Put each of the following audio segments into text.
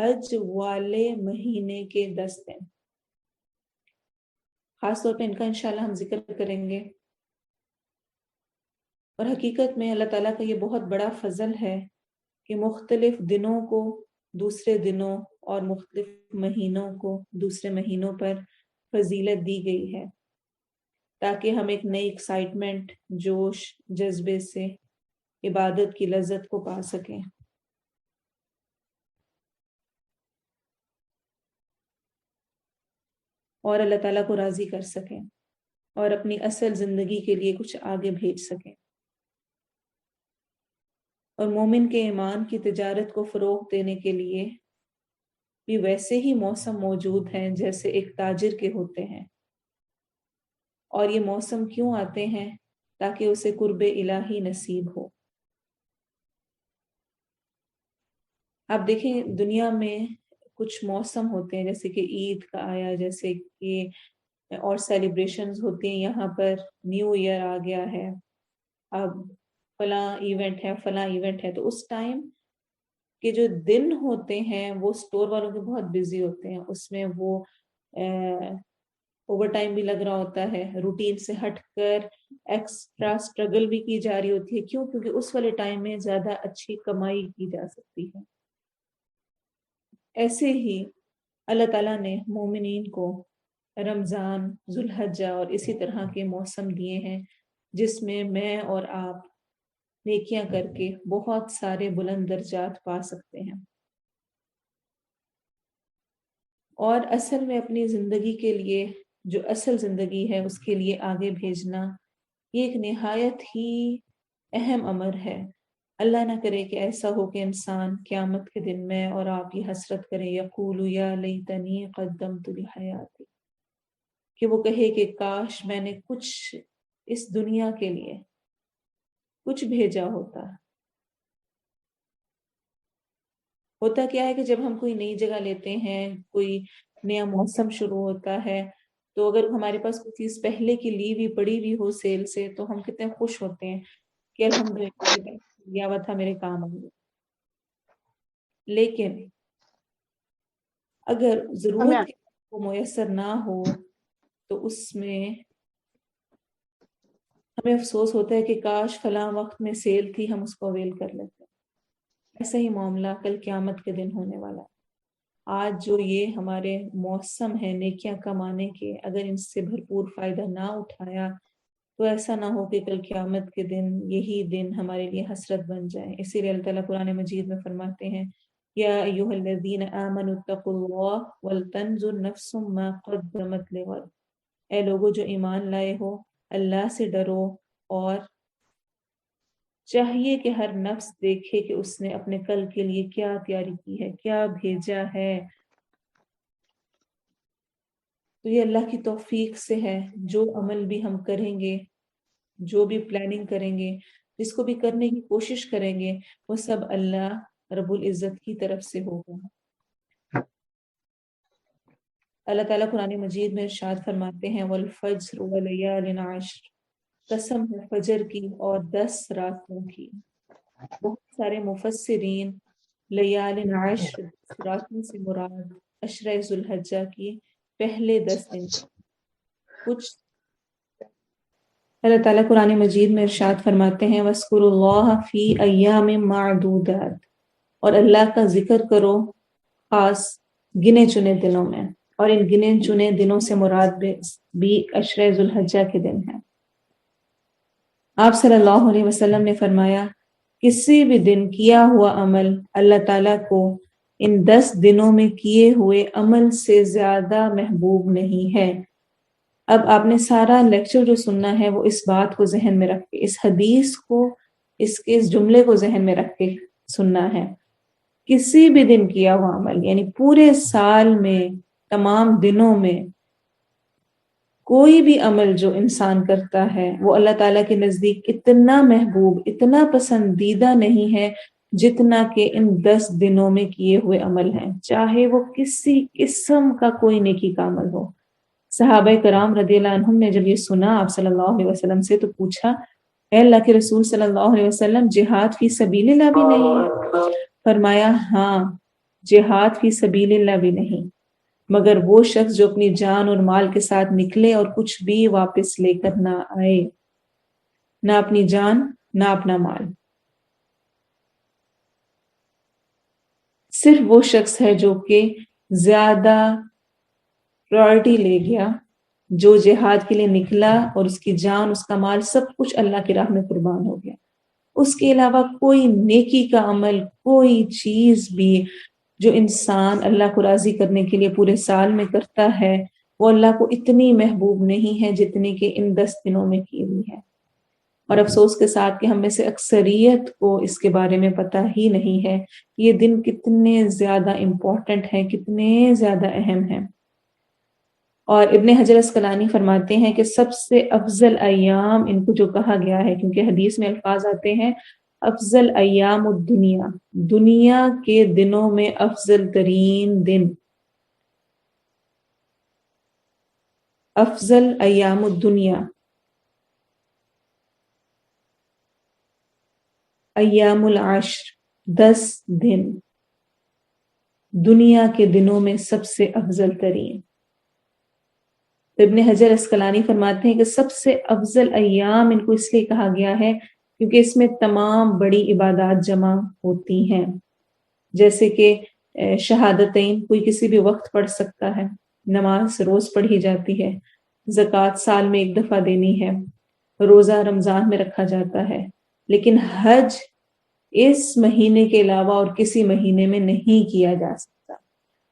حج والے مہینے کے 10 دن، خاص طور پہ ان کا انشاءاللہ ہم ذکر کریں گے۔ اور حقیقت میں اللہ تعالیٰ کا یہ بہت بڑا فضل ہے کہ مختلف دنوں کو دوسرے دنوں اور مختلف مہینوں کو دوسرے مہینوں پر فضیلت دی گئی ہے، تاکہ ہم ایک نئی ایکسائٹمنٹ، جوش، جذبے سے عبادت کی لذت کو پا سکیں۔ اور اللہ تعالیٰ کو راضی کر سکیں اور اپنی اصل زندگی کے لیے کچھ آگے بھیج سکیں۔ اور مومن کے ایمان کی تجارت کو فروغ دینے کے لیے بھی ویسے ہی موسم موجود ہیں جیسے ایک تاجر کے ہوتے ہیں۔ اور یہ موسم کیوں آتے ہیں؟ تاکہ اسے قرب الہی نصیب ہو۔ آپ دیکھیں دنیا میں کچھ موسم ہوتے ہیں، جیسے کہ عید کا آیا، جیسے کہ اور سیلیبریشنز ہوتی ہیں، یہاں پر نیو ایئر آ گیا ہے، اب فلاں ایونٹ ہے، فلاں ایونٹ ہے، تو اس ٹائم کے جو دن ہوتے ہیں وہ سٹور والوں کے بہت بزی ہوتے ہیں، اس میں وہ اوور ٹائم بھی لگ رہا ہوتا ہے، روٹین سے ہٹ کر ایکسٹرا اسٹرگل بھی کی جا رہی ہوتی ہے۔ کیوں؟ کیونکہ اس والے ٹائم میں زیادہ اچھی کمائی کی جا سکتی ہے۔ ایسے ہی اللہ تعالیٰ نے مومنین کو رمضان، ذوالحجہ اور اسی طرح کے موسم دیے ہیں جس میں میں اور آپ نیکیاں کر کے بہت سارے بلند درجات پا سکتے ہیں۔ اور اصل میں اپنی زندگی کے لیے، جو اصل زندگی ہے اس کے لیے آگے بھیجنا، یہ ایک نہایت ہی اہم امر ہے۔ اللہ نہ کرے کہ ایسا ہو کہ انسان قیامت کے دن میں اور آپ یہ حسرت کریں، یقول یا لیتنی قدمت لحیاتی، کہ وہ کہے کہ کاش میں نے کچھ اس دنیا کے لیے کچھ بھیجا ہوتا۔ ہوتا کیا ہے کہ جب ہم کوئی نئی جگہ لیتے ہیں، کوئی نیا موسم شروع ہوتا ہے، تو اگر ہمارے پاس کوئی چیز پہلے کی لی ہوئی پڑی ہوئی ہو سیل سے، تو ہم کتنے خوش ہوتے ہیں کہ الحمدللہ لیا ہوا تھا، میرے کام آ گیا۔ لیکن اگر ضرورت کو میسر نہ ہو تو اس میں ہمیں افسوس ہوتا ہے کہ کاش فلاں وقت میں سیل تھی، ہم اس کو اویل کر لیتے۔ ایسا ہی معاملہ کل قیامت کے دن ہونے والا ہے۔ آج جو یہ ہمارے موسم ہے نیکیاں کمانے کے، اگر ان سے بھرپور فائدہ نہ اٹھایا تو ایسا نہ ہو کہ کل قیامت کے دن یہی دن ہمارے لیے حسرت بن جائے۔ اسی لیے اللہ تعالیٰ قرآن مجید میں فرماتے ہیں، یا ایھا الذین آمنوا اتقوا اللہ ولتنظر نفس ما قدمت لغد، اے لوگو جو ایمان لائے ہو، اللہ سے ڈرو، اور چاہیے کہ ہر نفس دیکھے کہ اس نے اپنے کل کے لیے کیا تیاری کی ہے، کیا بھیجا ہے۔ تو یہ اللہ کی توفیق سے ہے، جو عمل بھی ہم کریں گے، جو بھی پلاننگ کریں گے، جس کو بھی کرنے کی کوشش کریں گے، وہ سب اللہ رب العزت کی طرف سے ہوگا۔ اللہ تعالیٰ قرآن مجید میں ارشاد فرماتے ہیں، والفجر ولیال عشر، قسم ہے فجر کی اور 10 راتوں کی۔ بہت سارے مفسرین لیال عشر راتوں سے مراد عشرہ ذوالحجہ کی پہلے 10 دن، کچھ اللہ تعالیٰ قرآن مجید میں ارشاد فرماتے ہیں، وَاذْكُرُوا اللَّهَ فِي أَيَّامٍ مَّعْدُودَاتٍ، اور اللہ کا ذکر کرو خاص گنے چنے دنوں میں، اور ان گنے چنے دنوں سے مراد بھی عشرہ ذوالحجہ کے دن ہیں۔ آپ صلی اللہ علیہ وسلم نے فرمایا، کسی بھی دن کیا ہوا عمل اللہ تعالیٰ کو ان 10 دنوں میں کیے ہوئے عمل سے زیادہ محبوب نہیں ہے۔ اب آپ نے سارا لیکچر جو سننا ہے وہ اس بات کو ذہن میں رکھ کے، اس حدیث کو، اس کے اس جملے کو ذہن میں رکھ کے سننا ہے۔ کسی بھی دن کیا ہوا عمل، یعنی پورے سال میں، تمام دنوں میں کوئی بھی عمل جو انسان کرتا ہے وہ اللہ تعالیٰ کے نزدیک اتنا محبوب، اتنا پسندیدہ نہیں ہے جتنا کہ ان 10 دنوں میں کیے ہوئے عمل ہیں، چاہے وہ کسی قسم کا کوئی نیکی کا عمل ہو۔ صحابہ کرام رضی اللہ عنہم نے جب یہ سنا آپ صلی اللہ علیہ وسلم سے، تو پوچھا، اے اللہ کے رسول صلی اللہ علیہ وسلم، جہاد فی سبیل اللہ بھی نہیں ہے؟ فرمایا ہاں، جہاد فی سبیل اللہ بھی نہیں، مگر وہ شخص جو اپنی جان اور مال کے ساتھ نکلے اور کچھ بھی واپس لے کر نہ آئے، نہ اپنی جان نہ اپنا مال۔ صرف وہ شخص ہے جو کہ زیادہ پرائرٹی لے گیا، جو جہاد کے لیے نکلا اور اس کی جان، اس کا مال، سب کچھ اللہ کی راہ میں قربان ہو گیا۔ اس کے علاوہ کوئی نیکی کا عمل، کوئی چیز بھی جو انسان اللہ کو راضی کرنے کے لیے پورے سال میں کرتا ہے، وہ اللہ کو اتنی محبوب نہیں ہے جتنی کہ ان 10 دنوں میں کی ہوئی ہے۔ اور افسوس کے ساتھ کہ ہم میں سے اکثریت کو اس کے بارے میں پتہ ہی نہیں ہے کہ یہ دن کتنے زیادہ امپورٹنٹ ہیں، کتنے زیادہ اہم ہیں۔ اور ابن حجر اسقلانی فرماتے ہیں کہ سب سے افضل ایام ان کو جو کہا گیا ہے، کیونکہ حدیث میں الفاظ آتے ہیں افضل ایام الدنیا، دنیا کے دنوں میں افضل ترین دن، افضل ایام الدنیا، ایام العشر، 10 دن دنیا کے دنوں میں سب سے افضل ترین۔ ابن حجر اسقلانی فرماتے ہیں کہ سب سے افضل ایام ان کو اس لیے کہا گیا ہے کیونکہ اس میں تمام بڑی عبادات جمع ہوتی ہیں، جیسے کہ شہادتین کوئی کسی بھی وقت پڑھ سکتا ہے، نماز روز پڑھی جاتی ہے، زکوٰۃ سال میں 1 دفعہ دینی ہے، روزہ رمضان میں رکھا جاتا ہے، لیکن حج اس مہینے کے علاوہ اور کسی مہینے میں نہیں کیا جا سکتا۔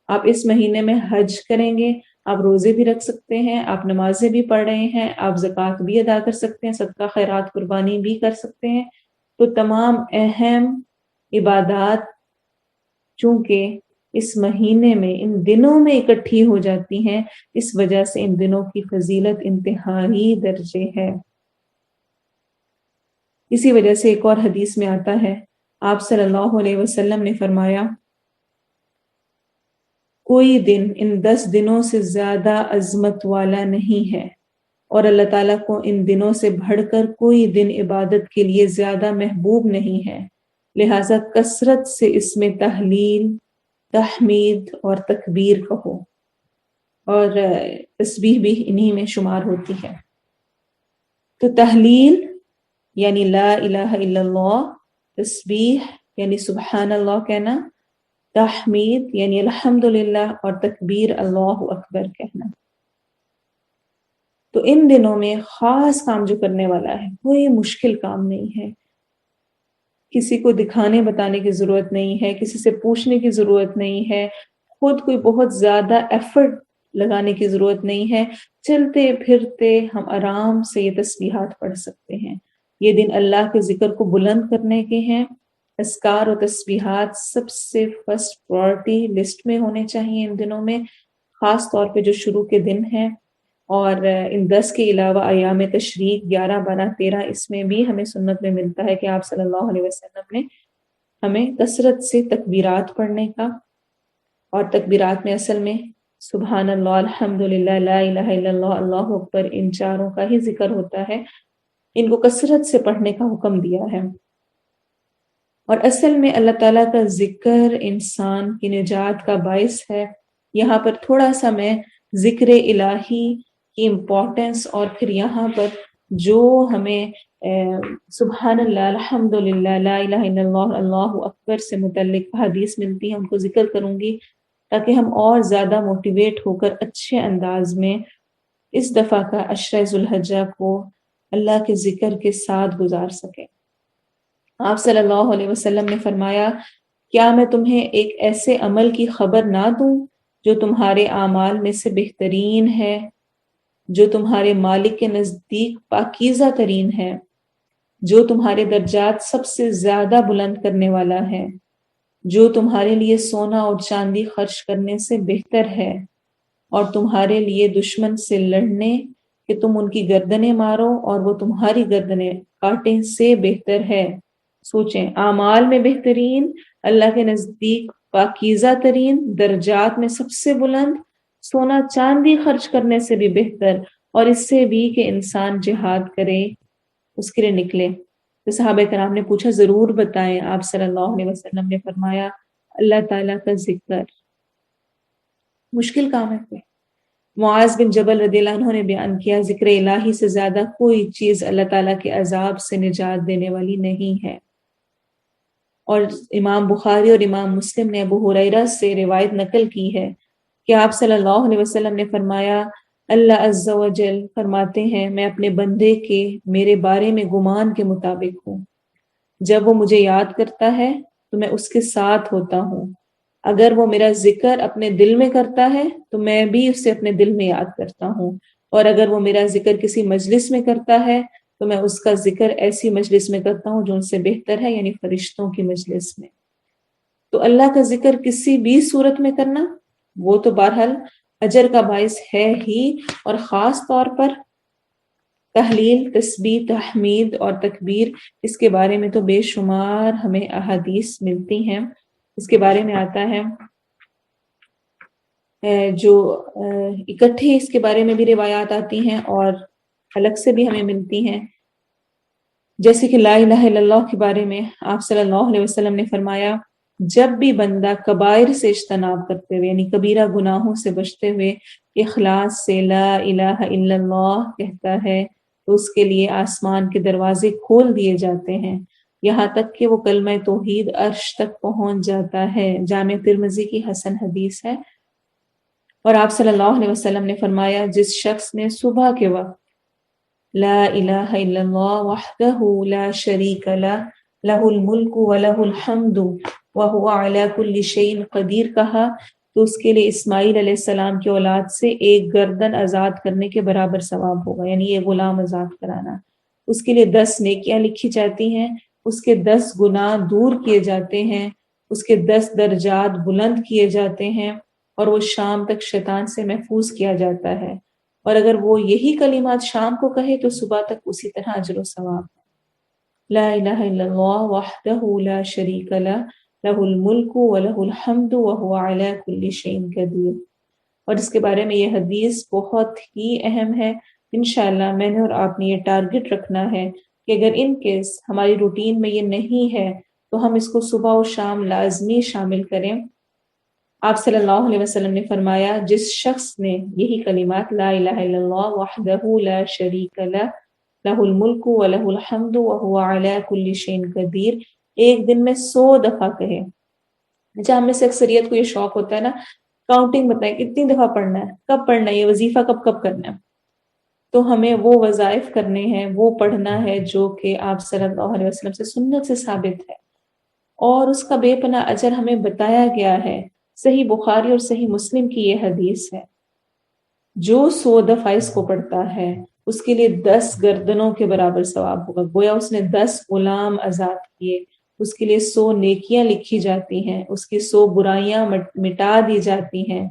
آپ اس مہینے میں حج کریں گے، آپ روزے بھی رکھ سکتے ہیں، آپ نمازیں بھی پڑھ رہے ہیں، آپ زکوٰۃ بھی ادا کر سکتے ہیں، صدقہ خیرات قربانی بھی کر سکتے ہیں۔ تو تمام اہم عبادات چونکہ اس مہینے میں ان دنوں میں اکٹھی ہو جاتی ہیں، اس وجہ سے ان دنوں کی فضیلت انتہائی درجے ہے۔ اسی وجہ سے ایک اور حدیث میں آتا ہے، آپ صلی اللہ علیہ وسلم نے فرمایا کوئی دن ان 10 دنوں سے زیادہ عظمت والا نہیں ہے، اور اللہ تعالیٰ کو ان دنوں سے بڑھ کر کوئی دن عبادت کے لیے زیادہ محبوب نہیں ہے، لہٰذا کثرت سے اس میں تحلیل، تحمید اور تکبیر کہو، اور تسبیح بھی انہی میں شمار ہوتی ہے۔ تو تحلیل یعنی لا الہ الا اللہ، تسبیح یعنی سبحان اللہ کہنا، تحمید یعنی الحمدللہ، اور تکبیر اللہ اکبر کہنا۔ تو ان دنوں میں خاص کام جو کرنے والا ہے، کوئی مشکل کام نہیں ہے، کسی کو دکھانے بتانے کی ضرورت نہیں ہے، کسی سے پوچھنے کی ضرورت نہیں ہے، خود کوئی بہت زیادہ ایفرٹ لگانے کی ضرورت نہیں ہے، چلتے پھرتے ہم آرام سے یہ تسبیحات پڑھ سکتے ہیں۔ یہ دن اللہ کے ذکر کو بلند کرنے کے ہیں۔ اذکار و تسبیحات سب سے فرسٹ پرائرٹی لسٹ میں ہونے چاہیے ان دنوں میں، خاص طور پہ جو شروع کے دن ہیں، اور ان 10 کے علاوہ ایام تشریق 11، 12، 13 اس میں بھی ہمیں سنت میں ملتا ہے کہ آپ صلی اللہ علیہ وسلم نے ہمیں کثرت سے تکبیرات پڑھنے کا، اور تکبیرات میں اصل میں سبحان اللہ، الحمدللہ، لا الہ الا اللہ، اللہ اکبر، ان چاروں کا ہی ذکر ہوتا ہے، ان کو کثرت سے پڑھنے کا حکم دیا ہے۔ اور اصل میں اللہ تعالیٰ کا ذکر انسان کی نجات کا باعث ہے۔ یہاں پر تھوڑا سا میں ذکر الہی کی امپورٹنس، اور پھر یہاں پر جو ہمیں سبحان اللہ، الحمدللہ، لا الہ الا اللہ، اللہ اکبر سے متعلق حدیث ملتی ہیں، ان کو ذکر کروں گی تاکہ ہم اور زیادہ موٹیویٹ ہو کر اچھے انداز میں اس دفعہ کا عشرہ ذو الحجہ کو اللہ کے ذکر کے ساتھ گزار سکیں۔ آپ صلی اللہ علیہ وسلم نے فرمایا، کیا میں تمہیں ایک ایسے عمل کی خبر نہ دوں جو تمہارے اعمال میں سے بہترین ہے، جو تمہارے مالک کے نزدیک پاکیزہ ترین ہے، جو تمہارے درجات سب سے زیادہ بلند کرنے والا ہے، جو تمہارے لیے سونا اور چاندی خرچ کرنے سے بہتر ہے، اور تمہارے لیے دشمن سے لڑنے کہ تم ان کی گردنیں مارو اور وہ تمہاری گردنیں کاٹیں سے بہتر ہے۔ سوچیں، اعمال میں بہترین، اللہ کے نزدیک پاکیزہ ترین، درجات میں سب سے بلند، سونا چاندی خرچ کرنے سے بھی بہتر، اور اس سے بھی کہ انسان جہاد کرے، اس کے لیے نکلے۔ تو صحابہ کرام نے پوچھا ضرور بتائیں۔ آپ صلی اللہ علیہ وسلم نے فرمایا اللہ تعالیٰ کا ذکر مشکل کام ہے کوئی؟ معاذ بن جبل رضی اللہ عنہ نے بیان کیا ذکر الہی سے زیادہ کوئی چیز اللہ تعالیٰ کے عذاب سے نجات دینے والی نہیں ہے۔ اور امام بخاری اور امام مسلم نے ابو ہریرہ سے روایت نقل کی ہے کہ آپ صلی اللہ علیہ وسلم نے فرمایا، اللہ عز و جل فرماتے ہیں میں اپنے بندے کے میرے بارے میں گمان کے مطابق ہوں، جب وہ مجھے یاد کرتا ہے تو میں اس کے ساتھ ہوتا ہوں، اگر وہ میرا ذکر اپنے دل میں کرتا ہے تو میں بھی اسے اپنے دل میں یاد کرتا ہوں، اور اگر وہ میرا ذکر کسی مجلس میں کرتا ہے تو میں اس کا ذکر ایسی مجلس میں کرتا ہوں جو ان سے بہتر ہے، یعنی فرشتوں کی مجلس میں۔ تو اللہ کا ذکر کسی بھی صورت میں کرنا وہ تو بہرحال اجر کا باعث ہے ہی، اور خاص طور پر تحلیل، تسبیح، تحمید اور تکبیر، اس کے بارے میں تو بے شمار ہمیں احادیث ملتی ہیں۔ اس کے بارے میں آتا ہے جو اکٹھے اس کے بارے میں بھی روایات آتی ہیں اور الگ سے بھی ہمیں ملتی ہیں، جیسے کہ لا الہ الا اللہ کے بارے میں آپ صلی اللہ علیہ وسلم نے فرمایا، جب بھی بندہ کبائر سے اجتناب کرتے ہوئے یعنی کبیرہ گناہوں سے بچتے ہوئے اخلاص سے لا الہ الا اللہ کہتا ہے تو اس کے لیے آسمان کے دروازے کھول دیے جاتے ہیں، یہاں تک کہ وہ کلمہ توحید عرش تک پہنچ جاتا ہے۔ جامع ترمذی کی حسن حدیث ہے۔ اور آپ صلی اللہ علیہ وسلم نے فرمایا، جس شخص نے صبح کے وقت لا الہ الا اللہ وحدہ لا شریک لہ لہ الملک ولہ الحمد وہو علی کل شیء قدیر کہا تو اس کے لیے اسماعیل علیہ السلام کی اولاد سے ایک گردن آزاد کرنے کے برابر ثواب ہوگا، یعنی یہ غلام آزاد کرانا۔ اس کے لیے 10 نیکیاں لکھی جاتی ہیں، اس کے 10 گناہ دور کیے جاتے ہیں، اس کے 10 درجات بلند کیے جاتے ہیں، اور وہ شام تک شیطان سے محفوظ کیا جاتا ہے، اور اگر وہ یہی کلمات شام کو کہے تو صبح تک اسی طرح اجر و ثواب ہے۔ لا الہ الا اللہ وحدہ لا شریک لہ لہ الملک ولہ الحمد وہو علی کل شیء قدیر۔ اور اس کے بارے میں یہ حدیث بہت ہی اہم ہے۔ انشاءاللہ میں نے اور آپ نے یہ ٹارگٹ رکھنا ہے کہ اگر ان کیس ہماری روٹین میں یہ نہیں ہے تو ہم اس کو صبح و شام لازمی شامل کریں۔ آپ صلی اللہ علیہ وسلم نے فرمایا، جس شخص نے یہی کلمات لا الہ الا اللہ وحدہ لا شریک لہ لہ الملک ولہ الحمد وہو علی کل شیء قدیر ایک دن میں 100 دفعہ کہے۔ اچھا، ہم میں سے اکثریت کو یہ شوق ہوتا ہے نا، کاؤنٹنگ بتائیں کتنی دفعہ پڑھنا ہے، کب پڑھنا ہے، یہ وظیفہ کب کب کرنا ہے۔ تو ہمیں وہ وظائف کرنے ہیں، وہ پڑھنا ہے جو کہ آپ صلی اللہ علیہ وسلم سے سنت سے ثابت ہے، اور اس کا بے پناہ اجر ہمیں بتایا گیا ہے۔ صحیح بخاری اور صحیح مسلم کی یہ حدیث ہے، جو 100 دفعہ اس کو پڑھتا ہے اس کے لیے 10 گردنوں کے برابر ثواب ہوگا، گویا اس نے 10 غلام آزاد کیے، اس کے لیے 100 نیکیاں لکھی جاتی ہیں، اس کی 100 برائیاں مٹا دی جاتی ہیں،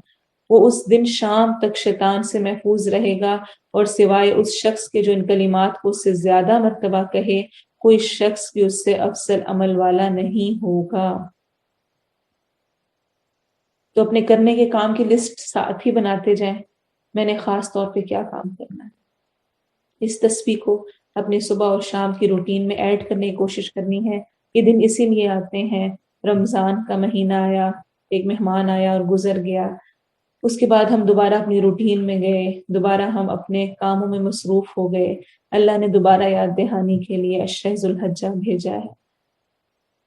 وہ اس دن شام تک شیطان سے محفوظ رہے گا، اور سوائے اس شخص کے جو ان کلمات کو اس سے زیادہ مرتبہ کہے کوئی شخص بھی اس سے افضل عمل والا نہیں ہوگا۔ تو اپنے کرنے کے کام کی لسٹ ساتھ ہی بناتے جائیں، میں نے خاص طور پہ کیا کام کرنا ہے۔ اس تسبیح کو اپنی صبح اور شام کی روٹین میں ایڈ کرنے کی کوشش کرنی ہے۔ یہ دن اسی لیے آتے ہیں، رمضان کا مہینہ آیا، ایک مہمان آیا اور گزر گیا، اس کے بعد ہم دوبارہ اپنی روٹین میں گئے، دوبارہ ہم اپنے کاموں میں مصروف ہو گئے، اللہ نے دوبارہ یاد دہانی کے لیے عشرہ ذو الحجہ بھیجا ہے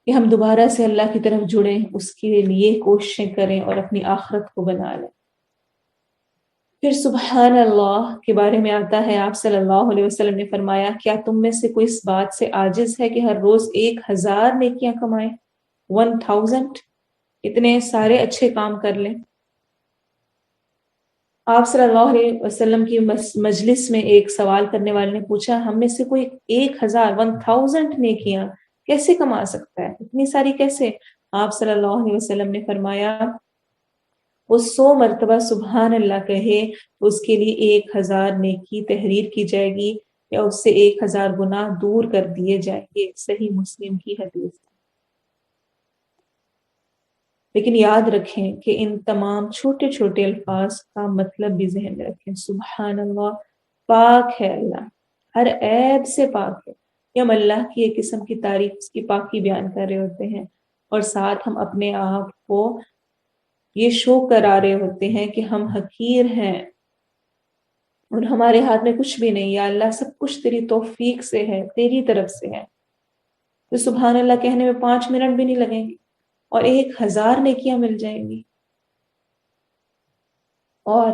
کہ ہم دوبارہ سے اللہ کی طرف جڑیں، اس کے لیے کوششیں کریں اور اپنی آخرت کو بنا لیں۔ پھر سبحان اللہ کے بارے میں آتا ہے، آپ صلی اللہ علیہ وسلم نے فرمایا، کیا تم میں سے کوئی اس بات سے عاجز ہے کہ ہر روز 1000 نیکیاں کمائیں؟ 1000 اتنے سارے اچھے کام کر لیں۔ آپ صلی اللہ علیہ وسلم کی مجلس میں ایک سوال کرنے والے نے پوچھا، ہم میں سے کوئی 1000 نیکیاں کیسے کما سکتا ہے، اتنی ساری کیسے؟ آپ صلی اللہ علیہ وسلم نے فرمایا، وہ 100 مرتبہ سبحان اللہ کہے تو اس کے لیے 1000 نیکی تحریر کی جائے گی، یا اس سے 1000 گناہ دور کر دیے جائیں گے۔ صحیح مسلم کی حدیث۔ لیکن یاد رکھیں کہ ان تمام چھوٹے چھوٹے الفاظ کا مطلب بھی ذہن میں رکھیں۔ سبحان اللہ، پاک ہے اللہ، ہر عیب سے پاک ہے، یہ ہم اللہ کی ایک قسم کی تعریف، اس کی پاکی بیان کر رہے ہوتے ہیں۔ اور ساتھ ہم اپنے آپ کو یہ شو کرا رہے ہوتے ہیں کہ ہم حقیر ہیں اور ہمارے ہاتھ میں کچھ بھی نہیں، یا اللہ سب کچھ تیری توفیق سے ہے، تیری طرف سے ہے. تو سبحان اللہ کہنے میں 5 منٹ بھی نہیں لگیں گے اور 1000 نیکیاں مل جائیں گی، اور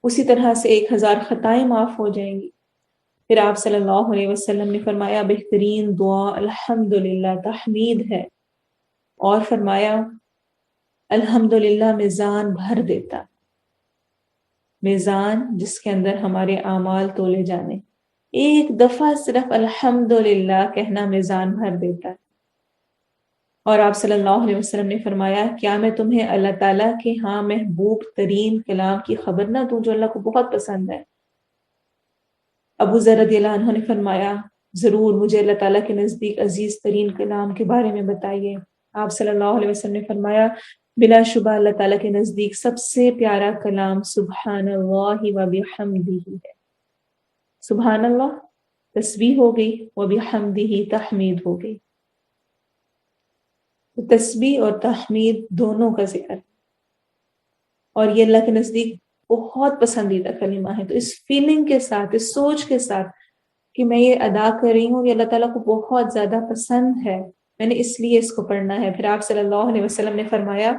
اسی طرح سے 1000 خطائیں معاف ہو جائیں گی. پھر آپ صلی اللہ علیہ وسلم نے فرمایا بہترین دعا الحمدللہ تحمید ہے، اور فرمایا الحمدللہ میزان بھر دیتا، میزان جس کے اندر ہمارے اعمال تولے جانے، ایک دفعہ صرف الحمدللہ کہنا میزان بھر دیتا ہے. اور آپ صلی اللہ علیہ وسلم نے فرمایا کیا میں تمہیں اللہ تعالیٰ کے ہاں محبوب ترین کلام کی خبر نہ دوں جو اللہ کو بہت پسند ہے؟ ابو ذر رضی اللہ عنہ نے فرمایا ضرور، مجھے اللہ تعالیٰ کے نزدیک عزیز ترین کلام کے بارے میں بتائیے. آپ صلی اللہ علیہ وسلم نے فرمایا بلا شبہ اللہ تعالیٰ کے نزدیک سب سے پیارا کلام سبحان اللہ و بحمدہ ہے. سبحان اللہ تسبیح ہو گئی، و بحمدہ تحمید ہو گئی. تسبیح اور تحمید دونوں کا ذکر، اور یہ اللہ کے نزدیک بہت پسندیدہ کلمہ ہے. تو اس فیلنگ کے ساتھ، اس سوچ کے ساتھ کہ میں یہ ادا کر رہی ہوں، یہ اللہ تعالیٰ کو بہت زیادہ پسند ہے، میں نے اس لیے اس کو پڑھنا ہے. پھر آپ صلی اللہ علیہ وسلم نے فرمایا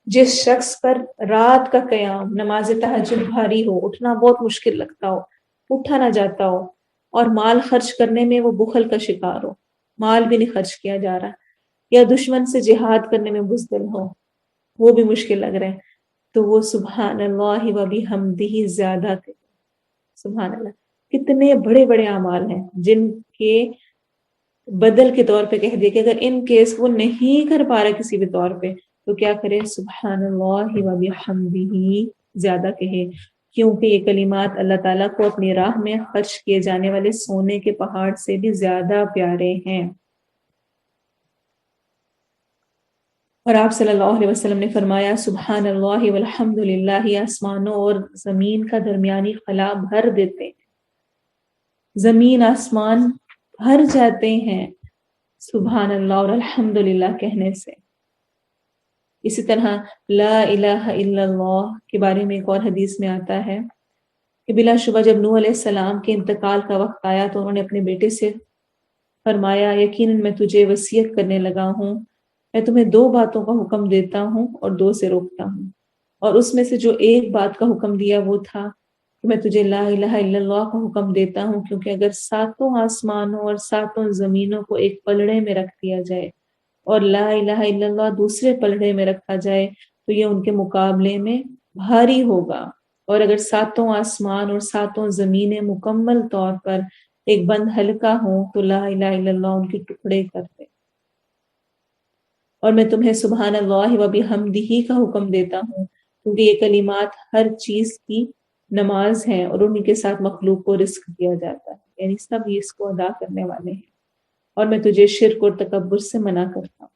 جس شخص پر رات کا قیام، نماز تہجد بھاری ہو، اٹھنا بہت مشکل لگتا ہو، اٹھا نہ جاتا ہو، اور مال خرچ کرنے میں وہ بخل کا شکار ہو، مال بھی نہیں خرچ کیا جا رہا، یا دشمن سے جہاد کرنے میں بزدل ہو، وہ بھی مشکل لگ رہا ہے، تو وہ سبحان اللہ و بحمدہ زیادہ کرے. سبحان اللہ. کتنے بڑے بڑے اعمال ہیں جن کے بدل کے طور پہ کہہ دیا کہ اگر ان کیس وہ نہیں کر پا رہا کسی بھی طور پہ تو کیا کرے، سبحان اللہ و بحمدہ زیادہ کہے، کیونکہ یہ کلمات اللہ تعالیٰ کو اپنی راہ میں خرچ کیے جانے والے سونے کے پہاڑ سے بھی زیادہ پیارے ہیں. اور آپ صلی اللہ علیہ وسلم نے فرمایا سبحان اللہ والحمد للہ آسمانوں اور زمین کا درمیانی خلا بھر دیتے ہیں، زمین آسمان بھر جاتے ہیں سبحان اللہ اور الحمد للہ کہنے سے. اسی طرح لا الہ الا اللہ کے بارے میں ایک اور حدیث میں آتا ہے کہ بلا شبہ جب نوح علیہ السلام کے انتقال کا وقت آیا تو انہوں نے اپنے بیٹے سے فرمایا یقیناً میں تجھے وصیت کرنے لگا ہوں، میں تمہیں 2 باتوں کا حکم دیتا ہوں اور 2 سے روکتا ہوں، اور اس میں سے جو ایک بات کا حکم دیا وہ تھا کہ میں تجھے لا الہ الا اللہ کا حکم دیتا ہوں، کیونکہ اگر 7 آسمانوں اور 7 زمینوں کو ایک پلڑے میں رکھ دیا جائے اور لا الہ الا اللہ دوسرے پلڑے میں رکھا جائے تو یہ ان کے مقابلے میں بھاری ہوگا، اور اگر 7 آسمان اور 7 زمینیں مکمل طور پر ایک بند حلقہ ہوں تو لا الہ الا اللہ ان کے ٹکڑے کر دے. اور میں تمہیں سبحان اللہ و بحمدہ کا حکم دیتا ہوں، کیونکہ یہ کلمات ہر چیز کی نماز ہیں اور انہی کے ساتھ مخلوق کو رزق دیا جاتا ہے، یعنی سب یہ اس کو ادا کرنے والے ہیں. اور میں تجھے شرک اور تکبر سے منع کرتا ہوں.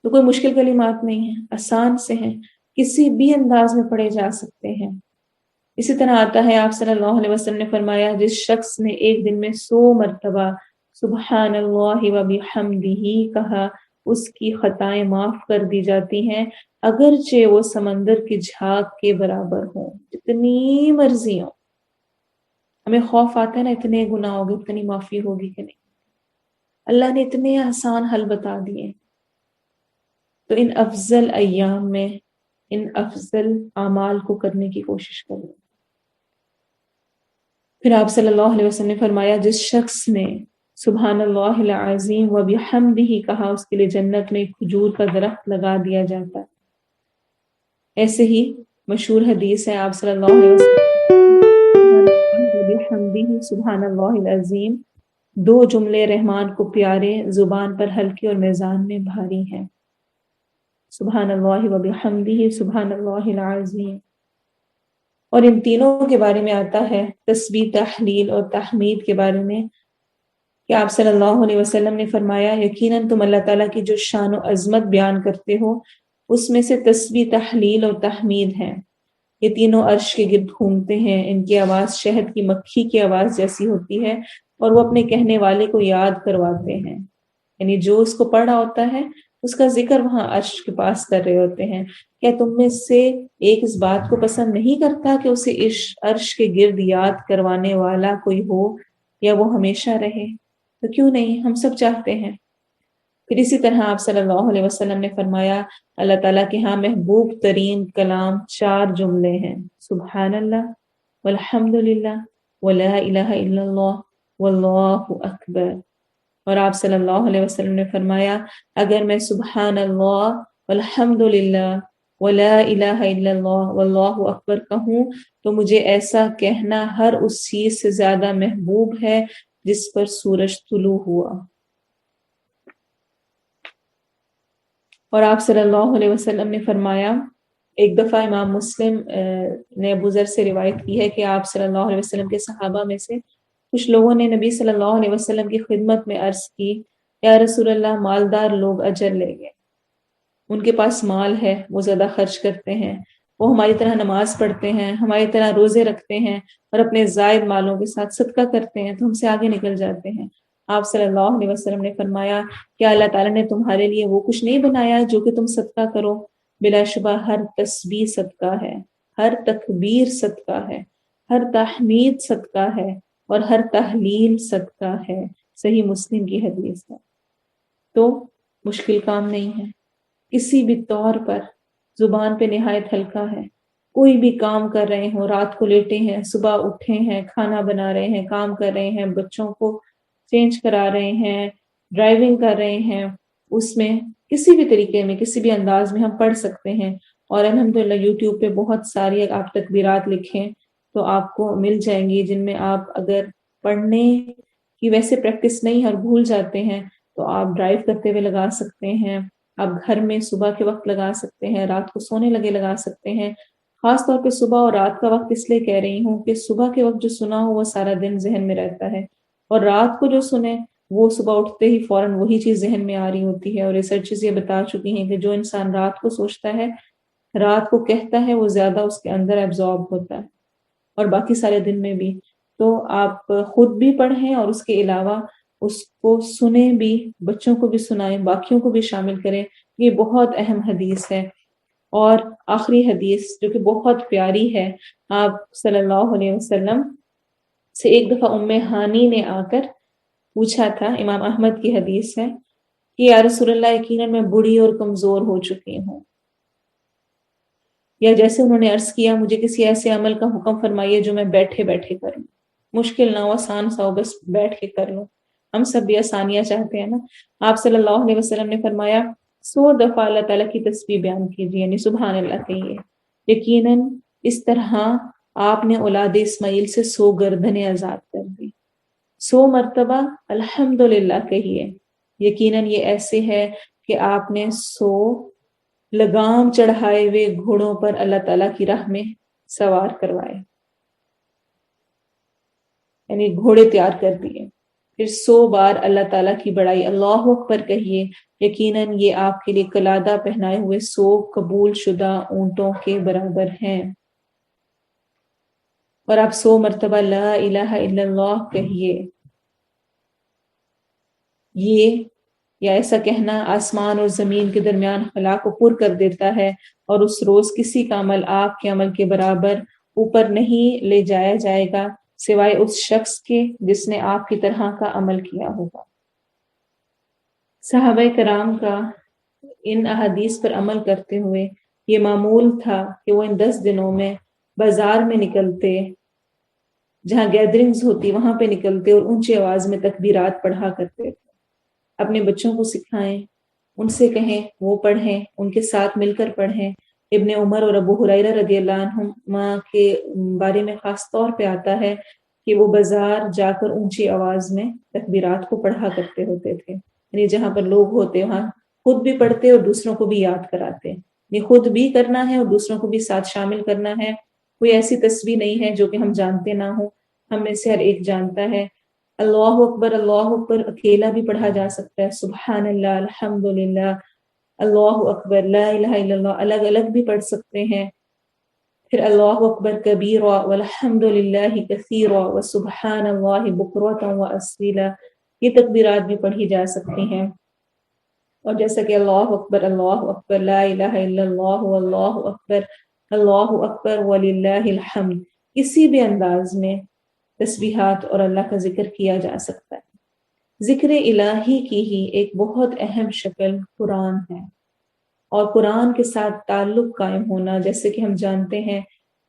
تو کوئی مشکل کلمات نہیں ہیں، آسان سے ہیں، کسی بھی انداز میں پڑھے جا سکتے ہیں. اسی طرح آتا ہے آپ صلی اللہ علیہ وسلم نے فرمایا جس شخص نے ایک دن میں 100 مرتبہ سبحان اللہ و بحمدہ کہا اس کی خطائیں معاف کر دی جاتی ہیں، اگرچہ وہ سمندر کی جھاگ کے برابر ہوں، جتنی مرضی ہوں. ہمیں خوف آتا ہے نا اتنے گناہ ہوگے اتنی معافی ہوگی کہ نہیں، اللہ نے اتنے آسان حل بتا دیے. تو ان افضل ایام میں ان افضل اعمال کو کرنے کی کوشش کریں. پھر آپ صلی اللہ علیہ وسلم نے فرمایا جس شخص نے سبحان اللہ العظیم و بحمدہ کہا اس کے لیے جنت میں ایک کھجور کا درخت لگا دیا جاتا ہے. ایسے ہی مشہور حدیث ہے آپ صلی اللہ علیہ وسلم سبحان اللہ العظیم 2 جملے رحمان کو پیارے، زبان پر ہلکے اور میزان میں بھاری ہیں. سبحان اللہ و بحمدہ سبحان اللہ العظیم. اور ان تینوں کے بارے میں آتا ہے تسبیح، تحلیل اور تحمید کے بارے میں کہ آپ صلی اللہ علیہ وسلم نے فرمایا یقیناً تم اللہ تعالیٰ کی جو شان و عظمت بیان کرتے ہو اس میں سے تسبیح، تحلیل اور تحمید ہیں. یہ تینوں عرش کے گرد گھومتے ہیں، ان کی آواز شہد کی مکھی کی آواز جیسی ہوتی ہے اور وہ اپنے کہنے والے کو یاد کرواتے ہیں. یعنی جو اس کو پڑھ رہا ہوتا ہے اس کا ذکر وہاں عرش کے پاس کر رہے ہوتے ہیں. کیا تم میں سے ایک اس بات کو پسند نہیں کرتا کہ اسے عرش کے گرد یاد کروانے والا کوئی ہو یا وہ ہمیشہ رہے؟ تو کیوں نہیں، ہم سب چاہتے ہیں. پھر اسی طرح آپ صلی اللہ علیہ وسلم نے فرمایا اللہ تعالیٰ کے ہاں محبوب ترین کلام 4 جملے ہیں: سبحان اللہ والحمد للہ ولا الہ الا اللہ واللہ اکبر. اور آپ صلی اللہ علیہ وسلم نے فرمایا اگر میں سبحان اللہ والحمد للہ ولا الہ الا اللہ واللہ اکبر کہوں تو مجھے ایسا کہنا ہر اس چیز سے زیادہ محبوب ہے جس پر سورج طلوع ہوا. اور آپ صلی اللہ علیہ وسلم نے فرمایا، ایک دفعہ امام مسلم نے ابو ذر سے روایت کی ہے کہ آپ صلی اللہ علیہ وسلم کے صحابہ میں سے کچھ لوگوں نے نبی صلی اللہ علیہ وسلم کی خدمت میں عرض کی یا رسول اللہ مالدار لوگ اجر لیں گے، ان کے پاس مال ہے، وہ زیادہ خرچ کرتے ہیں، وہ ہماری طرح نماز پڑھتے ہیں، ہماری طرح روزے رکھتے ہیں اور اپنے زائد مالوں کے ساتھ صدقہ کرتے ہیں تو ہم سے آگے نکل جاتے ہیں. آپ صلی اللہ علیہ وسلم نے فرمایا کیا اللہ تعالیٰ نے تمہارے لیے وہ کچھ نہیں بنایا جو کہ تم صدقہ کرو؟ بلا شبہ ہر تسبیح صدقہ ہے، ہر تکبیر صدقہ ہے، ہر تحمید صدقہ ہے اور ہر تحلیل صدقہ ہے. صحیح مسلم کی حدیث ہے. تو مشکل کام نہیں ہے، کسی بھی طور پر زبان پہ نہایت ہلکا ہے. کوئی بھی کام کر رہے ہوں، رات کو لیٹے ہیں، صبح اٹھے ہیں، کھانا بنا رہے ہیں، کام کر رہے ہیں، بچوں کو چینج کرا رہے ہیں، ڈرائیونگ کر رہے ہیں، اس میں کسی بھی طریقے میں کسی بھی انداز میں ہم پڑھ سکتے ہیں. اور الحمدللہ یوٹیوب پہ بہت ساری آپ تکبیرات لکھیں تو آپ کو مل جائیں گی جن میں آپ اگر پڑھنے کی ویسے پریکٹس نہیں اور بھول جاتے ہیں تو آپ ڈرائیو کرتے ہوئے لگا سکتے ہیں، آپ گھر میں صبح کے وقت لگا سکتے ہیں، رات کو سونے لگے لگا سکتے ہیں. خاص طور پہ صبح اور رات کا وقت اس لیے کہہ رہی ہوں کہ صبح کے وقت جو سنا ہو وہ سارا دن ذہن میں رہتا ہے، اور رات کو جو سنیں وہ صبح اٹھتے ہی فوراً وہی چیز ذہن میں آ رہی ہوتی ہے. اور ریسرچز یہ بتا چکی ہیں کہ جو انسان رات کو سوچتا ہے، رات کو کہتا ہے، وہ زیادہ اس کے اندر ایبزارب ہوتا ہے، اور باقی سارے دن میں بھی. تو آپ خود بھی پڑھیں اور اس کے علاوہ اس کو سنیں بھی، بچوں کو بھی سنائیں، باقیوں کو بھی شامل کریں. یہ بہت اہم حدیث ہے. اور آخری حدیث جو کہ بہت پیاری ہے، آپ صلی اللہ علیہ وسلم سے ایک دفعہ ام ہانی نے آ کر پوچھا تھا، امام احمد کی حدیث ہے کہ یا رسول اللہ یقیناً میں بوڑھی اور کمزور ہو چکی ہوں. یا جیسے انہوں نے عرض کیا مجھے کسی ایسے عمل کا حکم فرمائیے جو میں بیٹھے بیٹھے کروں، مشکل نہ ہو، آسان سا ہو، بس بیٹھ کے کر لوں. ہم سب بھی آسانیاں چاہتے ہیں نا. آپ صلی اللہ علیہ وسلم نے فرمایا 100 دفعہ اللہ تعالیٰ کی تسبیح بیان کیجیے، یعنی سبحان اللہ کہیے. یقیناً اس طرح آپ نے اولاد اسماعیل سے 100 گردنیں آزاد کر دی. 100 مرتبہ الحمدللہ کہیے. یقیناً یہ ایسے ہے کہ آپ نے 100 لگام چڑھائے ہوئے گھوڑوں پر اللہ تعالیٰ کی راہ میں سوار کروائے، یعنی گھوڑے تیار کر دیے. پھر 100 بار اللہ تعالیٰ کی بڑائی اللہ اکبر کہیے. یقیناً یہ آپ کے لیے قلادہ پہنائے ہوئے 100 قبول شدہ اونٹوں کے برابر ہیں. اور آپ 100 مرتبہ لا الہ الا اللہ کہیے. یہ یا ایسا کہنا آسمان اور زمین کے درمیان خلا کو پر کر دیتا ہے، اور اس روز کسی کا عمل آپ کے عمل کے برابر اوپر نہیں لے جایا جائے گا سوائے اس شخص کے جس نے آپ کی طرح کا عمل کیا ہوگا. صحابہ کرام کا ان احادیث پر عمل کرتے ہوئے یہ معمول تھا کہ وہ ان 10 دنوں میں بازار میں نکلتے، جہاں گیدرنگز ہوتی وہاں پہ نکلتے اور اونچی آواز میں تکبیرات پڑھا کرتے تھے. اپنے بچوں کو سکھائیں، ان سے کہیں وہ پڑھیں، ان کے ساتھ مل کر پڑھیں. ابن عمر اور ابو ہریرہ رضی اللہ عنہما کے بارے میں خاص طور پہ آتا ہے کہ وہ بازار جا کر اونچی آواز میں تکبیرات کو پڑھا کرتے ہوتے تھے. یعنی جہاں پر لوگ ہوتے وہاں خود بھی پڑھتے اور دوسروں کو بھی یاد کراتے. یہ خود بھی کرنا ہے اور دوسروں کو بھی ساتھ شامل کرنا ہے. کوئی ایسی تسبیح نہیں ہے جو کہ ہم جانتے نہ ہوں، ہم میں سے ہر ایک جانتا ہے. اللہ اکبر اکیلا بھی پڑھا جا سکتا ہے. سبحان اللہ، الحمدللہ، اللہ اکبر، لا الہ الا اللہ الگ الگ بھی پڑھ سکتے ہیں. پھر اللہ اکبر کبیرا والحمدللہ کثیرا وسبحان اللہ بکرۃ واصیلا، یہ تکبیرات بھی پڑھی جا سکتی ہیں. اور جیسا کہ اللہ اکبر لا الہ الا اللہ اکبر وللہ الحمد، کسی بھی انداز میں تسبیحات اور اللہ کا ذکر کیا جا سکتا ہے۔ ذکر الہی کی ہی ایک بہت اہم شکل قرآن ہے، اور قرآن کے ساتھ تعلق قائم ہونا، جیسے کہ ہم جانتے ہیں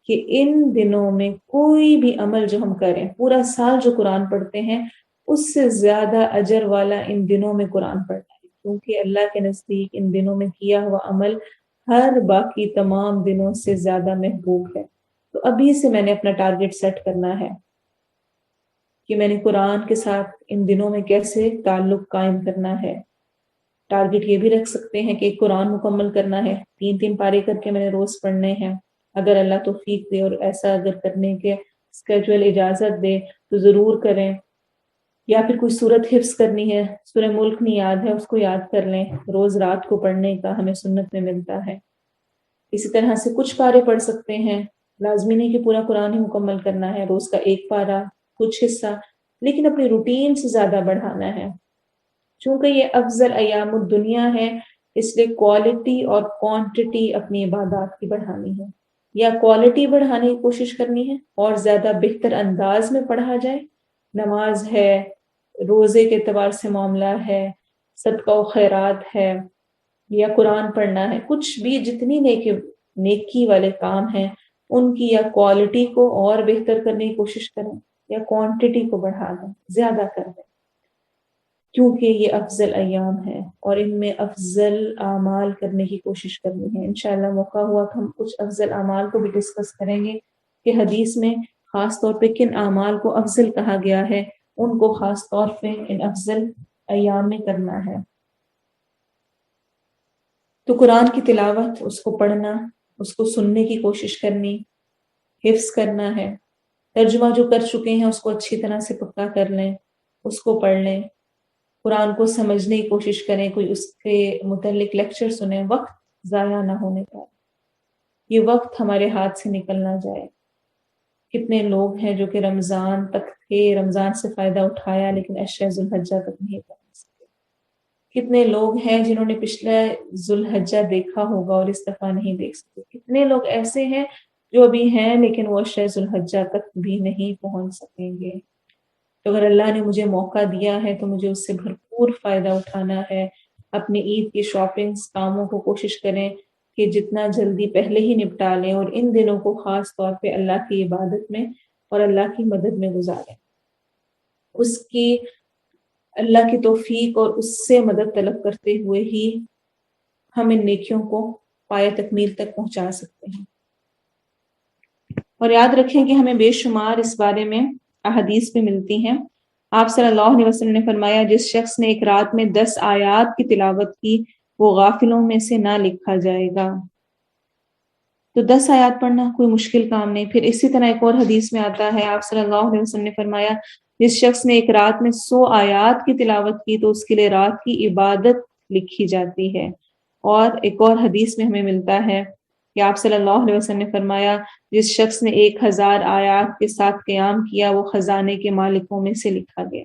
کہ ان دنوں میں کوئی بھی عمل جو ہم کریں، پورا سال جو قرآن پڑھتے ہیں اس سے زیادہ اجر والا ان دنوں میں قرآن پڑھنا ہے، کیونکہ اللہ کے نزدیک ان دنوں میں کیا ہوا عمل ہر باقی تمام دنوں سے زیادہ محبوب ہے۔ تو ابھی سے میں نے اپنا ٹارگٹ سیٹ کرنا ہے کہ میں نے قرآن کے ساتھ ان دنوں میں کیسے تعلق قائم کرنا ہے۔ ٹارگٹ یہ بھی رکھ سکتے ہیں کہ ایک قرآن مکمل کرنا ہے، 3 پارے کر کے میں نے روز پڑھنے ہیں، اگر اللہ توفیق دے اور ایسا اگر کرنے کے اسکیجول اجازت دے تو ضرور کریں، یا پھر کوئی سورت حفظ کرنی ہے، سورہ ملک نہیں یاد ہے اس کو یاد کر لیں، روز رات کو پڑھنے کا ہمیں سنت میں ملتا ہے۔ اسی طرح سے کچھ پارے پڑھ سکتے ہیں، لازمی نہیں کہ پورا قرآن ہی مکمل کرنا ہے، روز کا 1 پارہ، کچھ حصہ، لیکن اپنی روٹین سے زیادہ بڑھانا ہے۔ چونکہ یہ افضل ایام الدنیا ہے، اس لیے کوالٹی اور کوانٹٹی اپنی عبادات کی بڑھانی ہے، یا کوالٹی بڑھانے کی کوشش کرنی ہے اور زیادہ بہتر انداز میں پڑھا جائے، نماز ہے، روزے کے اعتبار سے معاملہ ہے، صدقہ و خیرات ہے، یا قرآن پڑھنا ہے، کچھ بھی جتنی نیکی والے کام ہیں ان کی یا کوالٹی کو اور بہتر کرنے کی کوشش کریں یا کوانٹٹی کو بڑھا دیں، زیادہ کر دیں، کیونکہ یہ افضل ایام ہے اور ان میں افضل اعمال کرنے کی کوشش کرنی ہے۔ انشاءاللہ موقع ہوا تو ہم کچھ افضل اعمال کو بھی ڈسکس کریں گے کہ حدیث میں خاص طور پہ کن اعمال کو افضل کہا گیا ہے، ان کو خاص طور پہ ان افضل ایام میں کرنا ہے۔ تو قرآن کی تلاوت، اس کو پڑھنا، اس کو سننے کی کوشش کرنی، حفظ کرنا ہے، ترجمہ جو کر چکے ہیں اس کو اچھی طرح سے پکا کر لیں، اس کو پڑھ لیں، قرآن کو سمجھنے کی کوشش کریں، کوئی اس کے متعلق لیکچر سنیں، وقت ضائع نہ ہونے کا، یہ وقت ہمارے ہاتھ سے نکل نہ جائے۔ کتنے لوگ ہیں جو کہ رمضان تک تھے، رمضان سے فائدہ اٹھایا لیکن عشرہ ذوالحجہ تک نہیں پہنچ سکے۔ کتنے لوگ ہیں جنہوں نے پچھلا ذوالحجہ دیکھا ہوگا اور اس دفعہ نہیں دیکھ سکے۔ کتنے لوگ ایسے ہیں جو ابھی ہیں لیکن وہ عشرہ ذوالحجہ تک بھی نہیں پہنچ سکیں گے۔ تو اگر اللہ نے مجھے موقع دیا ہے تو مجھے اس سے بھرپور فائدہ اٹھانا ہے۔ اپنی عید کی شاپنگز، کاموں کو کوشش کریں کہ جتنا جلدی پہلے ہی نپٹا لیں، اور ان دنوں کو خاص طور پہ اللہ کی عبادت میں اور اللہ کی مدد میں گزاریں، اس کی اللہ کی توفیق اور اس سے مدد طلب کرتے ہوئے ہی ہم ان نیکیوں کو پائے تکمیل تک پہنچا سکتے ہیں۔ اور یاد رکھیں کہ ہمیں بے شمار اس بارے میں احادیث بھی ملتی ہیں۔ آپ صلی اللہ علیہ وسلم نے فرمایا، جس شخص نے ایک رات میں 10 آیات کی تلاوت کی وہ غافلوں میں سے نہ لکھا جائے گا۔ تو 10 آیات پڑھنا کوئی مشکل کام نہیں۔ پھر اسی طرح ایک اور حدیث میں آتا ہے، آپ صلی اللہ علیہ وسلم نے فرمایا، جس شخص نے ایک رات میں 100 آیات کی تلاوت کی تو اس کے لیے رات کی عبادت لکھی جاتی ہے۔ اور ایک اور حدیث میں ہمیں ملتا ہے کہ آپ صلی اللہ علیہ وسلم نے فرمایا، جس شخص نے 1000 آیات کے ساتھ قیام کیا وہ خزانے کے مالکوں میں سے لکھا گیا۔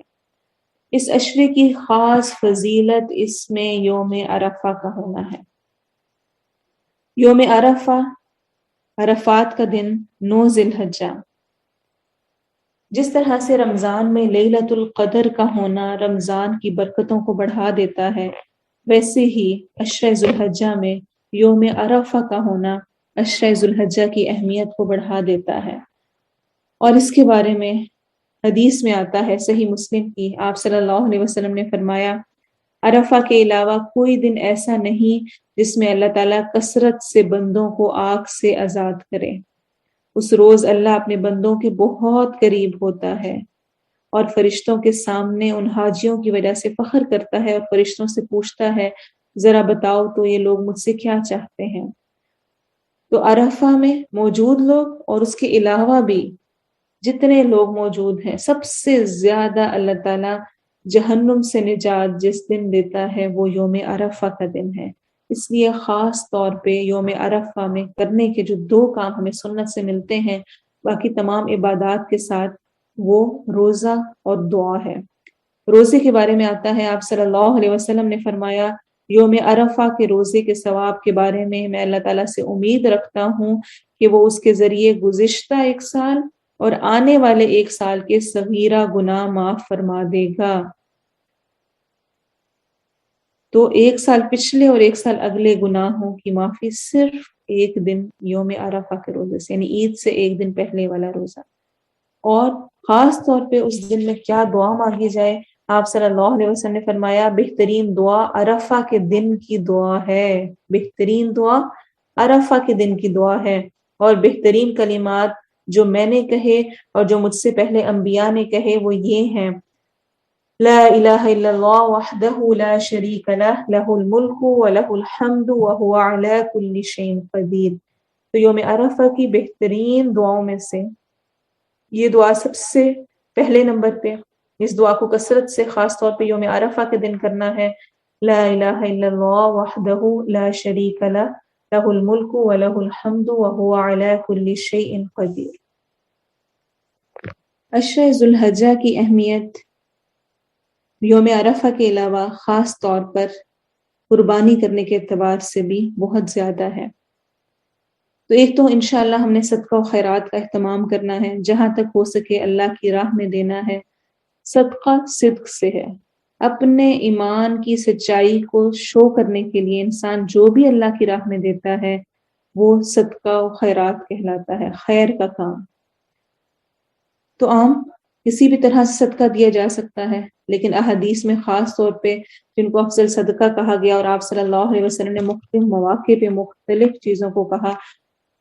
اس عشرے کی خاص فضیلت اس میں یوم عرفہ کا ہونا ہے۔ یوم عرفہ، عرفات کا دن، 9 ذی الحجہ۔ جس طرح سے رمضان میں لیلۃ القدر کا ہونا رمضان کی برکتوں کو بڑھا دیتا ہے، ویسے ہی عشرہ ذی الحجہ میں یوم عرفہ کا ہونا عشرہ ذی الحجہ کی اہمیت کو بڑھا دیتا ہے۔ اور اس کے بارے میں حدیث میں آتا ہے صحیح مسلم کی، آپ صلی اللہ علیہ وسلم نے فرمایا، عرفہ کے علاوہ کوئی دن ایسا نہیں جس میں اللہ تعالیٰ کثرت سے بندوں کو آگ سے آزاد کرے۔ اس روز اللہ اپنے بندوں کے بہت قریب ہوتا ہے اور فرشتوں کے سامنے ان حاجیوں کی وجہ سے فخر کرتا ہے اور فرشتوں سے پوچھتا ہے، ذرا بتاؤ تو یہ لوگ مجھ سے کیا چاہتے ہیں۔ تو عرفہ میں موجود لوگ اور اس کے علاوہ بھی جتنے لوگ موجود ہیں، سب سے زیادہ اللہ تعالیٰ جہنم سے نجات جس دن دیتا ہے وہ یوم عرفہ کا دن ہے۔ اس لیے خاص طور پہ یوم عرفہ میں کرنے کے جو 2 کام ہمیں سنت سے ملتے ہیں باقی تمام عبادات کے ساتھ، وہ روزہ اور دعا ہے۔ روزے کے بارے میں آتا ہے، آپ صلی اللہ علیہ وسلم نے فرمایا، یوم عرفہ کے روزے کے ثواب کے بارے میں اللہ تعالیٰ سے امید رکھتا ہوں کہ وہ اس کے ذریعے گزشتہ 1 سال اور آنے والے 1 سال کے صغیرہ گناہ معاف فرما دے گا۔ تو 1 سال پچھلے اور 1 سال اگلے گناہوں کی معافی صرف 1 دن یوم عرفہ کے روزے سے، یعنی عید سے 1 دن پہلے والا روزہ۔ اور خاص طور پہ اس دن میں کیا دعا مانگی جائے، آپ صلی اللہ علیہ وسلم نے فرمایا بہترین دعا عرفہ کے دن کی دعا ہے، بہترین دعا عرفہ کے دن کی دعا ہے۔ اور بہترین کلمات جو میں نے کہے اور جو مجھ سے پہلے انبیاء نے کہے وہ یہ ہیں، لا الہ الا اللہ وحدہ لا شریک لہ لہ الملک ولہ الحمد وہو علی کل شیء قدیر۔ تو یوم عرفہ کی بہترین دعاؤں میں سے یہ دعا سب سے پہلے نمبر پہ، اس دعا کو کثرت سے خاص طور پہ یوم عرفہ کے دن کرنا ہے۔ لا الہ الا اللہ وحدہ لا شریک لہ لہ الملک ولہ الحمد وہو علی کل شیء قدیر۔ عشرہ ذو الحجہ کی اہمیت یوم عرفہ کے علاوہ خاص طور پر قربانی کرنے کے اعتبار سے بھی بہت زیادہ ہے۔ تو ایک تو انشاءاللہ ہم نے صدقہ و خیرات کا اہتمام کرنا ہے، جہاں تک ہو سکے اللہ کی راہ میں دینا ہے۔ صدقہ صدق سے ہے، اپنے ایمان کی سچائی کو شو کرنے کے لیے انسان جو بھی اللہ کی راہ میں دیتا ہے وہ صدقہ و خیرات کہلاتا ہے، خیر کا کام۔ تو عام کسی بھی طرح سے صدقہ دیا جا سکتا ہے، لیکن احادیث میں خاص طور پہ جن کو افضل صدقہ کہا گیا اور آپ صلی اللہ علیہ وسلم نے مختلف مواقع پہ مختلف چیزوں کو کہا،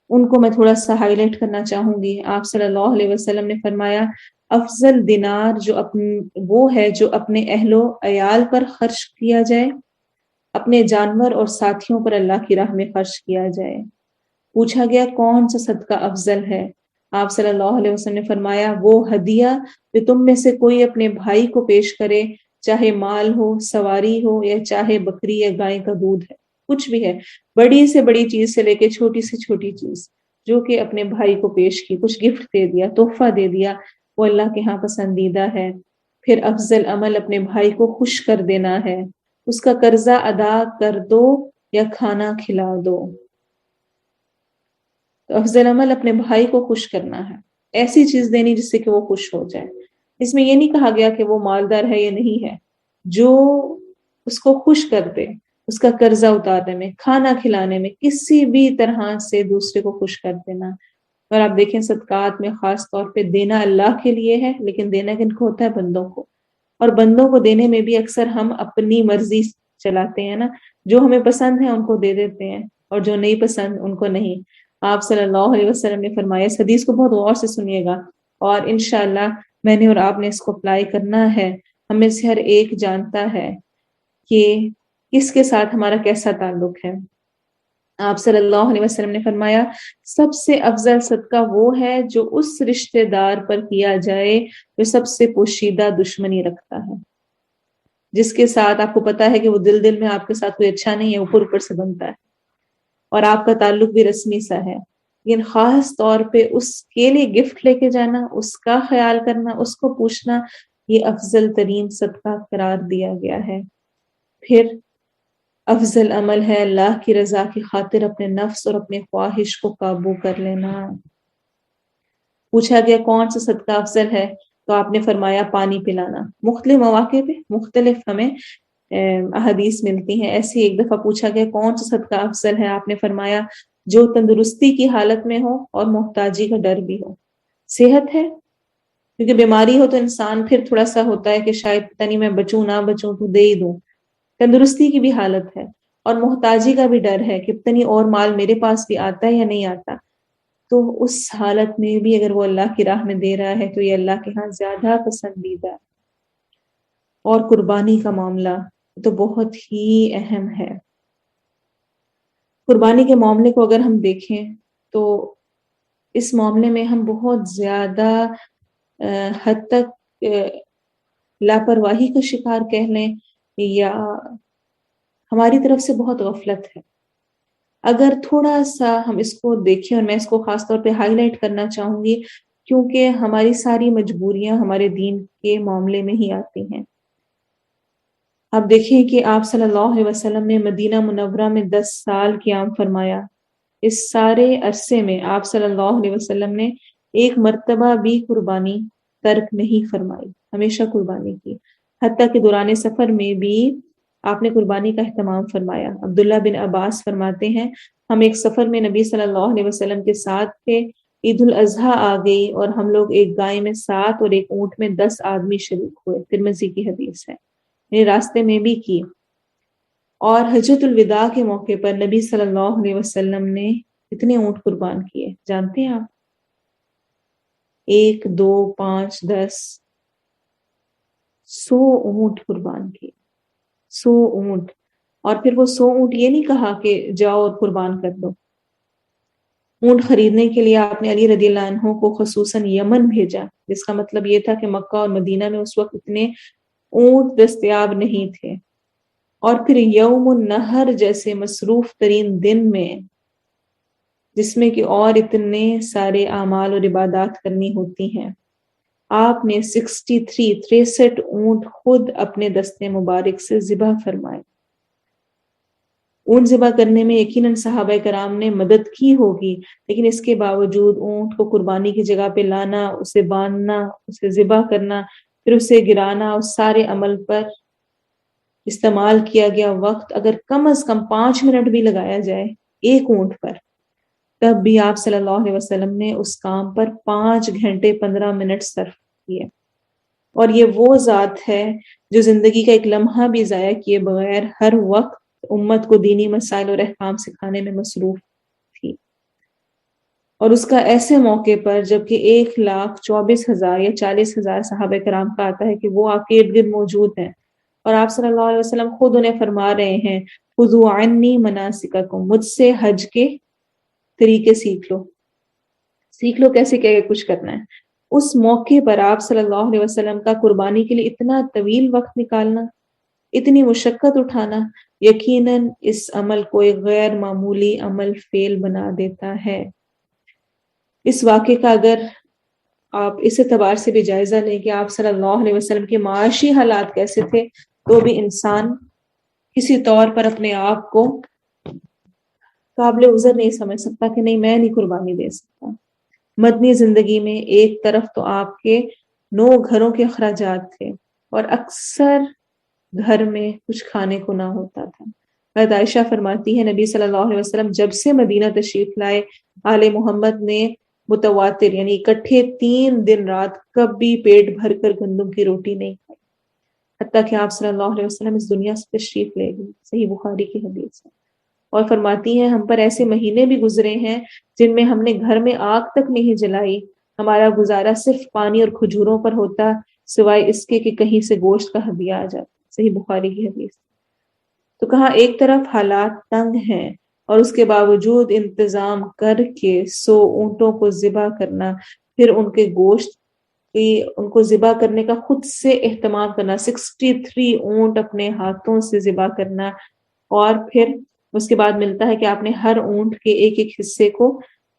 ان کو میں تھوڑا سا ہائی لائٹ کرنا چاہوں گی۔ آپ صلی اللہ علیہ وسلم نے فرمایا افضل دینار وہ ہے جو اپنے اہل و عیال پر خرچ کیا جائے، اپنے جانور اور ساتھیوں پر اللہ کی راہ میں خرچ کیا جائے۔ پوچھا گیا کون سا صدقہ افضل ہے؟ آپ صلی اللہ علیہ وسلم نے فرمایا وہ ہدیہ جو تم میں سے کوئی اپنے بھائی کو پیش کرے، چاہے مال ہو، سواری ہو، یا چاہے بکری یا گائے کا دودھ ہے، کچھ بھی ہے، بڑی سے بڑی چیز سے لے کے چھوٹی سے چھوٹی چیز جو کہ اپنے بھائی کو پیش کی، کچھ گفٹ دے دیا، تحفہ دے دیا، وہ اللہ کے ہاں پسندیدہ ہے۔ پھر افضل عمل اپنے بھائی کو خوش کر دینا ہے، اس کا قرضہ ادا کر دو یا کھانا کھلا دو۔ تو افضل عمل اپنے بھائی کو خوش کرنا ہے، ایسی چیز دینی جس سے کہ وہ خوش ہو جائے۔ اس میں یہ نہیں کہا گیا کہ وہ مالدار ہے یا نہیں ہے، جو اس کو خوش کر دے، اس کا قرضہ اتارنے میں، کھانا کھلانے میں، کسی بھی طرح سے دوسرے کو خوش کر دینا۔ اور آپ دیکھیں صدقات میں خاص طور پہ دینا اللہ کے لیے ہے، لیکن دینا کن کو ہوتا ہے؟ بندوں کو۔ اور بندوں کو دینے میں بھی اکثر ہم اپنی مرضی چلاتے ہیں نا، جو ہمیں پسند ہے ان کو دے دیتے ہیں اور جو نہیں پسند ان کو نہیں۔ آپ صلی اللہ علیہ وسلم نے فرمایا، اس حدیث کو بہت غور سے سنیے گا اور انشاءاللہ میں نے اور آپ نے اس کو اپلائی کرنا ہے۔ ہمیں سے ہر ایک جانتا ہے کہ کس کے ساتھ ہمارا کیسا تعلق ہے۔ آپ صلی اللہ علیہ وسلم نے فرمایا سب سے افضل صدقہ وہ ہے جو اس رشتہ دار پر کیا جائے جو سب سے پوشیدہ دشمنی رکھتا ہے، جس کے ساتھ آپ کو پتا ہے کہ وہ دل میں آپ کے ساتھ کوئی اچھا نہیں ہے، اوپر سے بنتا ہے اور آپ کا تعلق بھی رسمی سا ہے، لیکن خاص طور پہ اس کے لیے گفٹ لے کے جانا، اس کا خیال کرنا، اس کو پوچھنا، یہ افضل ترین صدقہ قرار دیا گیا ہے۔ پھر افضل عمل ہے اللہ کی رضا کی خاطر اپنے نفس اور اپنے خواہش کو قابو کر لینا۔ پوچھا گیا کون سا صدقہ افضل ہے، تو آپ نے فرمایا پانی پلانا۔ مختلف مواقع پہ مختلف ہمیں احادیث ملتی ہیں۔ ایسے ایک دفعہ پوچھا گیا کون سا صدقہ افضل ہے، آپ نے فرمایا جو تندرستی کی حالت میں ہو اور محتاجی کا ڈر بھی ہو۔ صحت ہے کیونکہ بیماری ہو تو انسان پھر تھوڑا سا ہوتا ہے کہ شاید پتہ نہیں میں بچوں نہ بچوں تو دے ہی دوں، تندرستی کی بھی حالت ہے اور محتاجی کا بھی ڈر ہے کہ پتہ نہیں اور مال میرے پاس بھی آتا ہے یا نہیں آتا، تو اس حالت میں بھی اگر وہ اللہ کی راہ میں دے رہا ہے تو یہ اللہ کے ہاں زیادہ پسندیدہ ہے۔ اور قربانی کا معاملہ تو بہت ہی اہم ہے۔ قربانی کے معاملے کو اگر ہم دیکھیں تو اس معاملے میں ہم بہت زیادہ حد تک لاپرواہی کا شکار کہہ لیں یا ہماری طرف سے بہت غفلت ہے۔ اگر تھوڑا سا ہم اس کو دیکھیں، اور میں اس کو خاص طور پہ ہائی لائٹ کرنا چاہوں گی کیونکہ ہماری ساری مجبوریاں ہمارے دین کے معاملے میں ہی آتی ہیں۔ آپ دیکھیں کہ آپ صلی اللہ علیہ وسلم نے مدینہ منورہ میں 10 سال قیام فرمایا. اس سارے عرصے میں آپ صلی اللہ علیہ وسلم نے ایک مرتبہ بھی قربانی ترک نہیں فرمائی، ہمیشہ قربانی کی. حتیٰ کہ دوران سفر میں بھی آپ نے قربانی کا اہتمام فرمایا. عبداللہ بن عباس فرماتے ہیں ہم ایک سفر میں نبی صلی اللہ علیہ وسلم کے ساتھ تھے. عید الاضحیٰ آ گئی اور ہم لوگ ایک گائے میں 7 اور ایک اونٹ میں 10 آدمی شریک ہوئے. ترمذی کی حدیث ہے. راستے میں بھی کی. اور حجۃ الوداع کے موقع پر نبی صلی اللہ علیہ وسلم نے اتنے اونٹ قربان کیے جانتے ہیں آپ؟ 1 2 5 10 100 اونٹ قربان کیے. 100 اونٹ. اور پھر وہ 100 اونٹ یہ نہیں کہا کہ جاؤ اور قربان کر دو. اونٹ خریدنے کے لیے آپ نے علی رضی اللہ عنہ کو خصوصاً یمن بھیجا، جس کا مطلب یہ تھا کہ مکہ اور مدینہ میں اس وقت اتنے اونٹ دستیاب نہیں تھے. اور پھر یوم النہر جیسے مصروف ترین دن میں، جس میں کہ اور اتنے سارے اعمال اور عبادات کرنی ہوتی ہیں، آپ نے 63 اونٹ خود اپنے دستے مبارک سے ذبح فرمائے. اونٹ ذبح کرنے میں یقیناً صحابہ کرام نے مدد کی ہوگی، لیکن اس کے باوجود اونٹ کو قربانی کی جگہ پہ لانا، اسے باندھنا، اسے ذبح کرنا، پھر اسے گرانا، اس سارے عمل پر استعمال کیا گیا وقت اگر کم از کم 5 منٹ بھی لگایا جائے ایک اونٹ پر، تب بھی آپ صلی اللہ علیہ وسلم نے اس کام پر 5 گھنٹے 15 منٹ صرف کیے. اور یہ وہ ذات ہے جو زندگی کا ایک لمحہ بھی ضائع کیے بغیر ہر وقت امت کو دینی مسائل اور احکام سکھانے میں مصروف تھی. اور اس کا ایسے موقع پر جبکہ 1,24,000 یا 40,000 صحابہ کرام کا آتا ہے کہ وہ آپ کے ارد گرد موجود ہیں، اور آپ صلی اللہ علیہ وسلم خود انہیں فرما رہے ہیں خذوا عنی مناسککم، مجھ سے حج کے طریقے سیکھ لو کیسے کیا کچھ کرنا ہے. اس موقع پر آپ صلی اللہ علیہ وسلم کا قربانی کے لیے اتنا طویل وقت نکالنا، اتنی مشقت اٹھانا، یقیناً اس عمل کو ایک غیر معمولی عمل فعل بنا دیتا ہے. اس واقعے کا اگر آپ اس اعتبار سے بھی جائزہ لیں کہ آپ صلی اللہ علیہ وسلم کے معاشی حالات کیسے تھے، تو بھی انسان کسی طور پر اپنے آپ کو قابل عذر نہیں سمجھ سکتا کہ نہیں میں نہیں قربانی دے سکتا. مدنی زندگی میں ایک طرف تو آپ کے 9 گھروں کے اخراجات تھے اور اکثر گھر میں کچھ کھانے کو نہ ہوتا تھا. حضرت عائشہ فرماتی ہے نبی صلی اللہ علیہ وسلم جب سے مدینہ تشریف لائے، آل محمد نے متواتر یعنی اکٹھے 3 دن رات کبھی پیٹ بھر کر گندم کی روٹی نہیں کھائی، حتیٰ کہ آپ صلی اللہ علیہ وسلم اس دنیا سے تشریف لے گئے. صحیح بخاری کی حدیث ہے. اور فرماتی ہیں ہم پر ایسے مہینے بھی گزرے ہیں جن میں ہم نے گھر میں آگ تک نہیں جلائی، ہمارا گزارا صرف پانی اور کھجوروں پر ہوتا، سوائے اس کے کہ کہیں سے گوشت کا ہدیہ آ جاتا. صحیح بخاری کی حدیث. تو کہاں ایک طرف حالات تنگ ہیں اور اس کے باوجود انتظام کر کے 100 اونٹوں کو ذبح کرنا، پھر ان کے گوشت ان کو ذبح کرنے کا خود سے اہتمام کرنا، 63 اونٹ اپنے ہاتھوں سے ذبح کرنا، اور پھر اس کے بعد ملتا ہے کہ آپ نے ہر اونٹ کے ایک ایک حصے کو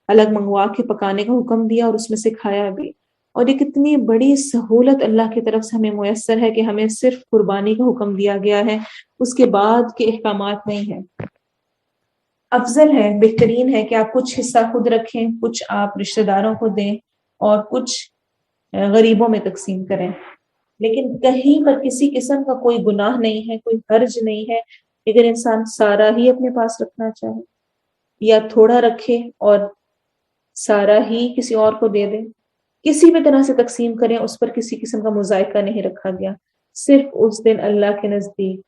الگ منگوا کے پکانے کا حکم دیا اور اس میں سے کھایا بھی. اور یہ کتنی بڑی سہولت اللہ کی طرف سے ہمیں میسر ہے کہ ہمیں صرف قربانی کا حکم دیا گیا ہے، اس کے بعد کے احکامات نہیں ہیں. افضل ہے، بہترین ہے کہ آپ کچھ حصہ خود رکھیں، کچھ آپ رشتہ داروں کو دیں اور کچھ غریبوں میں تقسیم کریں. لیکن کہیں پر کسی قسم کا کوئی گناہ نہیں ہے، کوئی حرج نہیں ہے اگر انسان سارا ہی اپنے پاس رکھنا چاہے یا تھوڑا رکھے اور سارا ہی کسی اور کو دے دے. کسی بھی طرح سے تقسیم کریں، اس پر کسی قسم کا مذائقہ نہیں رکھا گیا. صرف اس دن اللہ کے نزدیک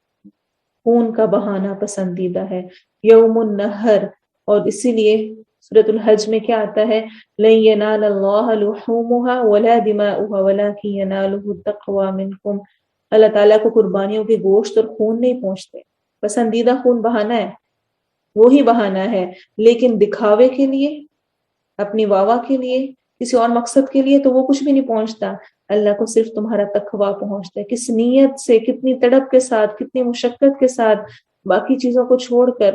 خون کا بہانا پسندیدہ ہے، یوم النہر. اور اسی لیے سورۃ الحج میں کیا آتا ہے لن ینال اللہ لحومها ولا دماؤها ولکن ینالہ التقوی منکم. اللہ تعالیٰ کو قربانیوں کے گوشت اور خون نہیں پہنچتے. پسندیدہ خون بہانا ہے، وہی بہانا ہے، لیکن دکھاوے کے لیے، اپنی واوا کے لیے، کسی اور مقصد کے لیے تو وہ کچھ بھی نہیں پہنچتا. اللہ کو صرف تمہارا تقویٰ پہنچتا ہے. کس نیت سے، کتنی تڑپ کے ساتھ، کتنی مشقت کے ساتھ، باقی چیزوں کو چھوڑ کر.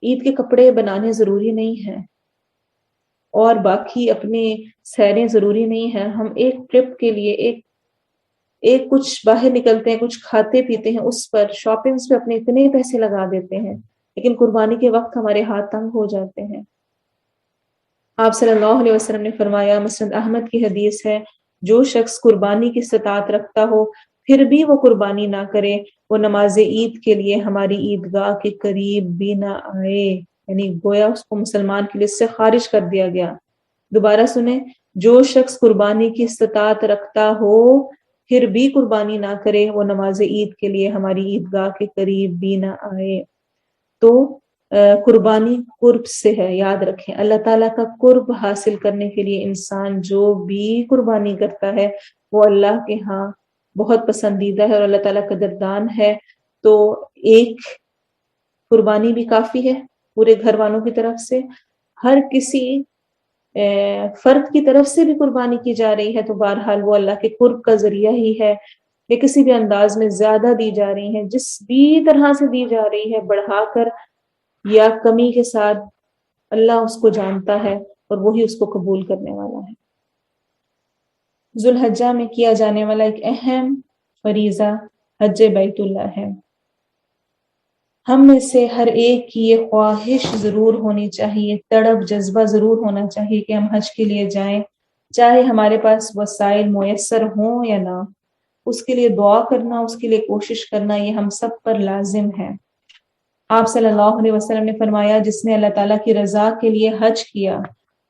عید کے کپڑے بنانے ضروری نہیں ہیں اور باقی اپنے سیریں ضروری نہیں ہیں. ہم ایک ٹرپ کے لیے، ایک ایک کچھ باہر نکلتے ہیں، کچھ کھاتے پیتے ہیں، اس پر شاپنگز پہ اپنے اتنے پیسے لگا دیتے ہیں، لیکن قربانی کے وقت ہمارے ہاتھ تنگ ہو جاتے ہیں۔ آپ صلی اللہ علیہ وسلم نے فرمایا، مسند احمد کی حدیث ہے، جو شخص قربانی کی استطاعت رکھتا ہو پھر بھی وہ قربانی نہ کرے، وہ نماز عید کے لیے ہماری عیدگاہ کے قریب بھی نہ آئے، یعنی گویا اس کو مسلمان کی لسٹ سے خارج کر دیا گیا۔ دوبارہ سنیں، جو شخص قربانی کی استطاعت رکھتا ہو پھر بھی قربانی نہ کرے، وہ نماز عید کے لیے ہماری عیدگاہ کے قریب بھی نہ آئے۔ تو قربانی قرب سے ہے، یاد رکھیں، اللہ تعالیٰ کا قرب حاصل کرنے کے لیے انسان جو بھی قربانی کرتا ہے وہ اللہ کے ہاں بہت پسندیدہ ہے اور اللہ تعالیٰ قدردان ہے۔ تو ایک قربانی بھی کافی ہے پورے گھر والوں کی طرف سے، ہر کسی فرد کی طرف سے بھی قربانی کی جا رہی ہے تو بہرحال وہ اللہ کے قرب کا ذریعہ ہی ہے، یا کسی بھی انداز میں زیادہ دی جا رہی ہیں، جس بھی طرح سے دی جا رہی ہے، بڑھا کر یا کمی کے ساتھ، اللہ اس کو جانتا ہے اور وہی اس کو قبول کرنے والا ہے۔ ذوالحجہ میں کیا جانے والا ایک اہم فریضہ حج بیت اللہ ہے۔ ہم میں سے ہر ایک کی یہ خواہش ضرور ہونی چاہیے، تڑپ جذبہ ضرور ہونا چاہیے کہ ہم حج کے لیے جائیں، چاہے ہمارے پاس وسائل میسر ہوں یا نہ۔ اس کے لیے دعا کرنا، اس کے لیے کوشش کرنا، یہ ہم سب پر لازم ہے۔ آپ صلی اللہ علیہ وسلم نے فرمایا، جس نے اللہ تعالیٰ کی رضا کے لیے حج کیا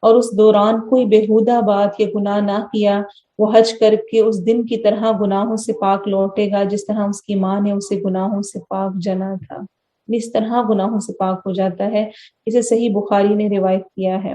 اور اس دوران کوئی بےہودہ بات یا گناہ نہ کیا، وہ حج کر کے اس دن کی طرح گناہوں سے پاک لوٹے گا جس طرح اس کی ماں نے اسے گناہوں سے پاک جنا تھا۔ اس طرح گناہوں سے پاک ہو جاتا ہے۔ اسے صحیح بخاری نے روایت کیا ہے۔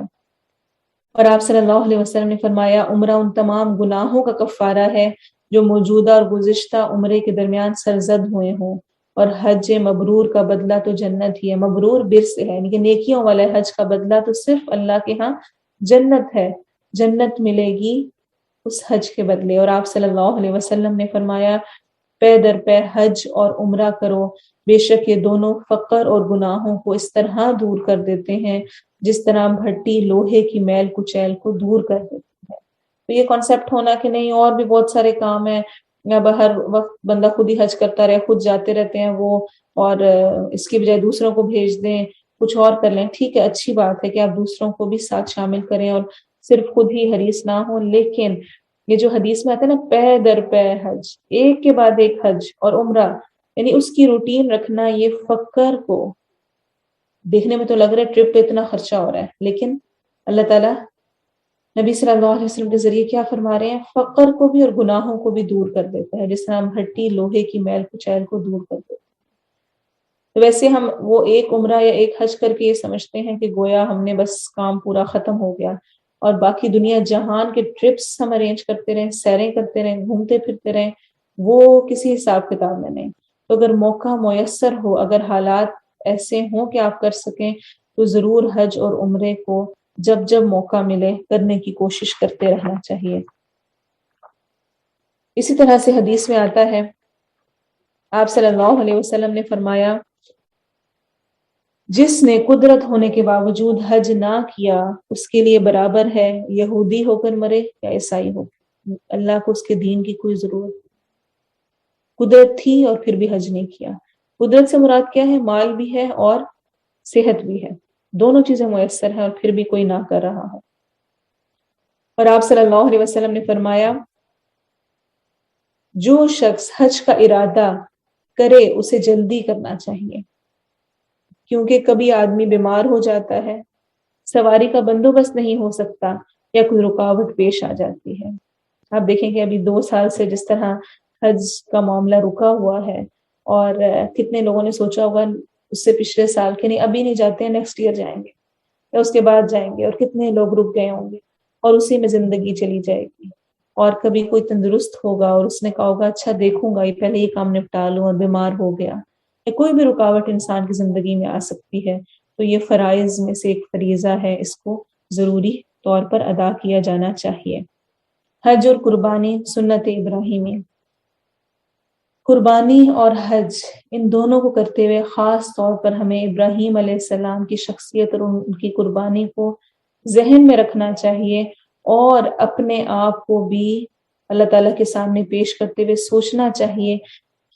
اور آپ صلی اللہ علیہ وسلم نے فرمایا، عمرہ ان تمام گناہوں کا کفارہ ہے جو موجودہ اور گزشتہ عمرے کے درمیان سرزد ہوئے ہوں، اور حج مبرور کا بدلہ تو جنت ہی ہے۔ مبرور بر سے ہے، یعنی کہ نیکیوں والا حج کا بدلہ تو صرف اللہ کے ہاں جنت ہے، جنت ملے گی اس حج کے بدلے۔ اور آپ صلی اللہ علیہ وسلم نے فرمایا، پے در پے حج اور عمرہ کرو، بے شک یہ دونوں فقر اور گناہوں کو اس طرح دور کر دیتے ہیں جس طرح بھٹی لوہے کی میل کچیل کو دور کر دیتی ہے۔ تو یہ کانسیپٹ ہونا کہ نہیں اور بھی بہت سارے کام ہیں، اب ہر وقت بندہ خود ہی حج کرتا رہے، خود جاتے رہتے ہیں وہ، اور اس کی بجائے دوسروں کو بھیج دیں، کچھ اور کر لیں۔ ٹھیک ہے، اچھی بات ہے کہ آپ دوسروں کو بھی ساتھ شامل کریں اور صرف خود ہی حریص نہ ہوں، لیکن یہ جو حدیث میں آتا ہے نا، پے در پے حج، ایک کے بعد ایک حج اور عمرہ، یعنی اس کی روٹین رکھنا، یہ فقر کو، دیکھنے میں تو لگ رہا ہے ٹرپ پہ اتنا خرچہ ہو رہا ہے، لیکن اللہ تعالیٰ نبی صلی اللہ علیہ وسلم کے ذریعے کیا فرما رہے ہیں، فقر کو بھی اور گناہوں کو بھی دور کر دیتا ہے، جس طرح ہم ہٹی لوہے کی میل کچیل کو دور کر دیتے ہیں۔ تو ویسے ہم وہ ایک عمرہ یا ایک حج کر کے یہ سمجھتے ہیں کہ گویا ہم نے بس کام پورا ختم ہو گیا، اور باقی دنیا جہان کے ٹرپس ہم ارینج کرتے رہیں، سیریں کرتے رہیں، گھومتے پھرتے رہیں، وہ کسی حساب کتاب میں نہیں۔ تو اگر موقع میسر ہو، اگر حالات ایسے ہوں کہ آپ کر سکیں، تو ضرور حج اور عمرے کو جب جب موقع ملے کرنے کی کوشش کرتے رہنا چاہیے۔ اسی طرح سے حدیث میں آتا ہے، آپ صلی اللہ علیہ وسلم نے فرمایا، جس نے قدرت ہونے کے باوجود حج نہ کیا اس کے لیے برابر ہے یہودی ہو کر مرے یا عیسائی ہو۔ اللہ کو اس کے دین کی کوئی ضرورت نہیں، قدرت تھی اور پھر بھی حج نہیں کیا۔ قدرت سے مراد کیا ہے؟ مال بھی ہے اور صحت بھی ہے، دونوں چیزیں میسر ہیں اور پھر بھی کوئی نہ کر رہا ہے۔ اور آپ صلی اللہ علیہ وسلم نے فرمایا، جو شخص حج کا ارادہ کرے اسے جلدی کرنا چاہیے، کیونکہ کبھی آدمی بیمار ہو جاتا ہے، سواری کا بندوبست نہیں ہو سکتا، یا کوئی رکاوٹ پیش آ جاتی ہے۔ آپ دیکھیں کہ ابھی 2 سال سے جس طرح حج کا معاملہ رکا ہوا ہے، اور کتنے لوگوں نے سوچا ہوگا اس سے پچھلے سال کہ نہیں ابھی نہیں جاتے ہیں، نیکسٹ ایئر جائیں گے یا اس کے بعد جائیں گے، اور کتنے لوگ رک گئے ہوں گے اور اسی میں زندگی چلی جائے گی۔ اور کبھی کوئی تندرست ہوگا اور اس نے کہا ہوگا اچھا دیکھوں گا، یہ پہلے یہ کام نپٹا لوں، اور بیمار ہو گیا، یا کوئی بھی رکاوٹ انسان کی زندگی میں آ سکتی ہے۔ تو یہ فرائض میں سے ایک فریضہ ہے، اس کو ضروری طور پر ادا کیا جانا چاہیے۔ حج اور قربانی سنت ابراہیمی، قربانی اور حج ان دونوں کو کرتے ہوئے خاص طور پر ہمیں ابراہیم علیہ السلام کی شخصیت اور ان کی قربانی کو ذہن میں رکھنا چاہیے، اور اپنے آپ کو بھی اللہ تعالیٰ کے سامنے پیش کرتے ہوئے سوچنا چاہیے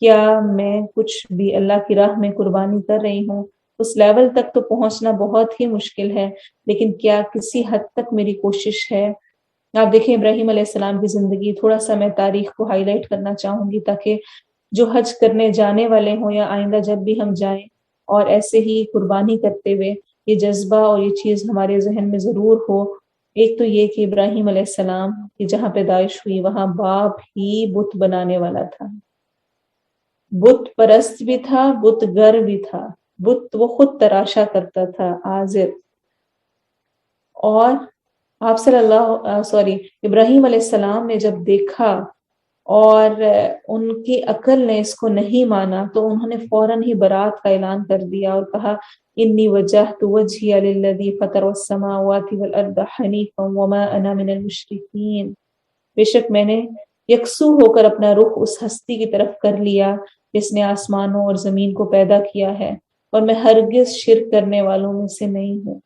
کیا میں کچھ بھی اللہ کی راہ میں قربانی کر رہی ہوں. اس لیول تک تو پہنچنا بہت ہی مشکل ہے، لیکن کیا کسی حد تک میری کوشش ہے. آپ دیکھیں ابراہیم علیہ السلام کی زندگی، تھوڑا سا میں تاریخ کو ہائی لائٹ کرنا چاہوں گی تاکہ جو حج کرنے جانے والے ہوں یا آئندہ جب بھی ہم جائیں اور ایسے ہی قربانی کرتے ہوئے یہ جذبہ اور یہ چیز ہمارے ذہن میں ضرور ہو. ایک تو یہ کہ ابراہیم علیہ السلام کی جہاں پیدائش ہوئی وہاں باپ ہی بت بنانے والا تھا، بت پرست بھی تھا، بت گر بھی تھا، بت وہ خود تراشا کرتا تھا عازر. اور آپ ابراہیم علیہ السلام نے جب دیکھا اور ان کی عقل نے اس کو نہیں مانا تو انہوں نے فوراً ہی برات کا اعلان کر دیا اور کہا انی وجہت وجہی للذی فطر السماوات والارض حنیفا وما انا من المشرکین. بے شک میں نے یکسو ہو کر اپنا رخ اس ہستی کی طرف کر لیا جس نے آسمانوں اور زمین کو پیدا کیا ہے، اور میں ہرگز شرک کرنے والوں میں سے نہیں ہوں.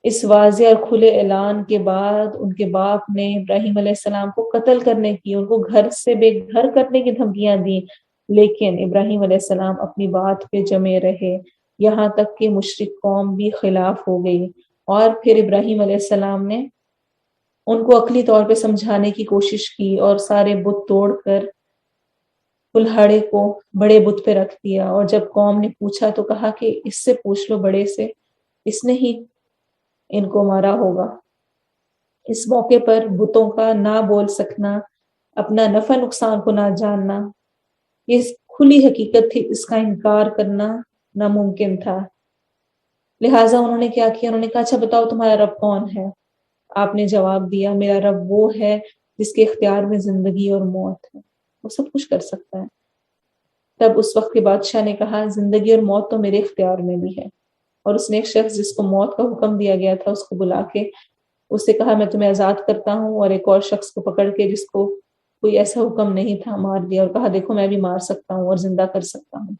اس واضح اور کھلے اعلان کے بعد ان کے باپ نے ابراہیم علیہ السلام کو قتل کرنے کی، ان کو گھر سے بے گھر کرنے کی دھمکیاں دی، لیکن ابراہیم علیہ السلام اپنی بات پہ جمے رہے یہاں تک کہ مشرک قوم بھی خلاف ہو گئی. اور پھر ابراہیم علیہ السلام نے ان کو عقلی طور پہ سمجھانے کی کوشش کی اور سارے بت توڑ کر کلہاڑے کو بڑے بت پہ رکھ دیا. اور جب قوم نے پوچھا تو کہا کہ اس سے پوچھ لو، بڑے سے، اس نے ہی ان کو مارا ہوگا. اس موقع پر بتوں کا نہ بول سکنا، اپنا نفع نقصان کو نہ جاننا، یہ کھلی حقیقت تھی، اس کا انکار کرنا ناممکن تھا. لہٰذا انہوں نے کیا کیا، انہوں نے کہا اچھا بتاؤ تمہارا رب کون ہے. آپ نے جواب دیا میرا رب وہ ہے جس کے اختیار میں زندگی اور موت ہے، وہ سب کچھ کر سکتا ہے. تب اس وقت کے بادشاہ نے کہا زندگی اور موت تو میرے اختیار میں بھی ہے. اور اس نے ایک شخص جس کو موت کا حکم دیا گیا تھا اس کو بلا کے اس سے کہا میں تمہیں آزاد کرتا ہوں، اور ایک اور شخص کو پکڑ کے جس کو کوئی ایسا حکم نہیں تھا مار دیا اور کہا دیکھو میں بھی مار سکتا ہوں اور زندہ کر سکتا ہوں.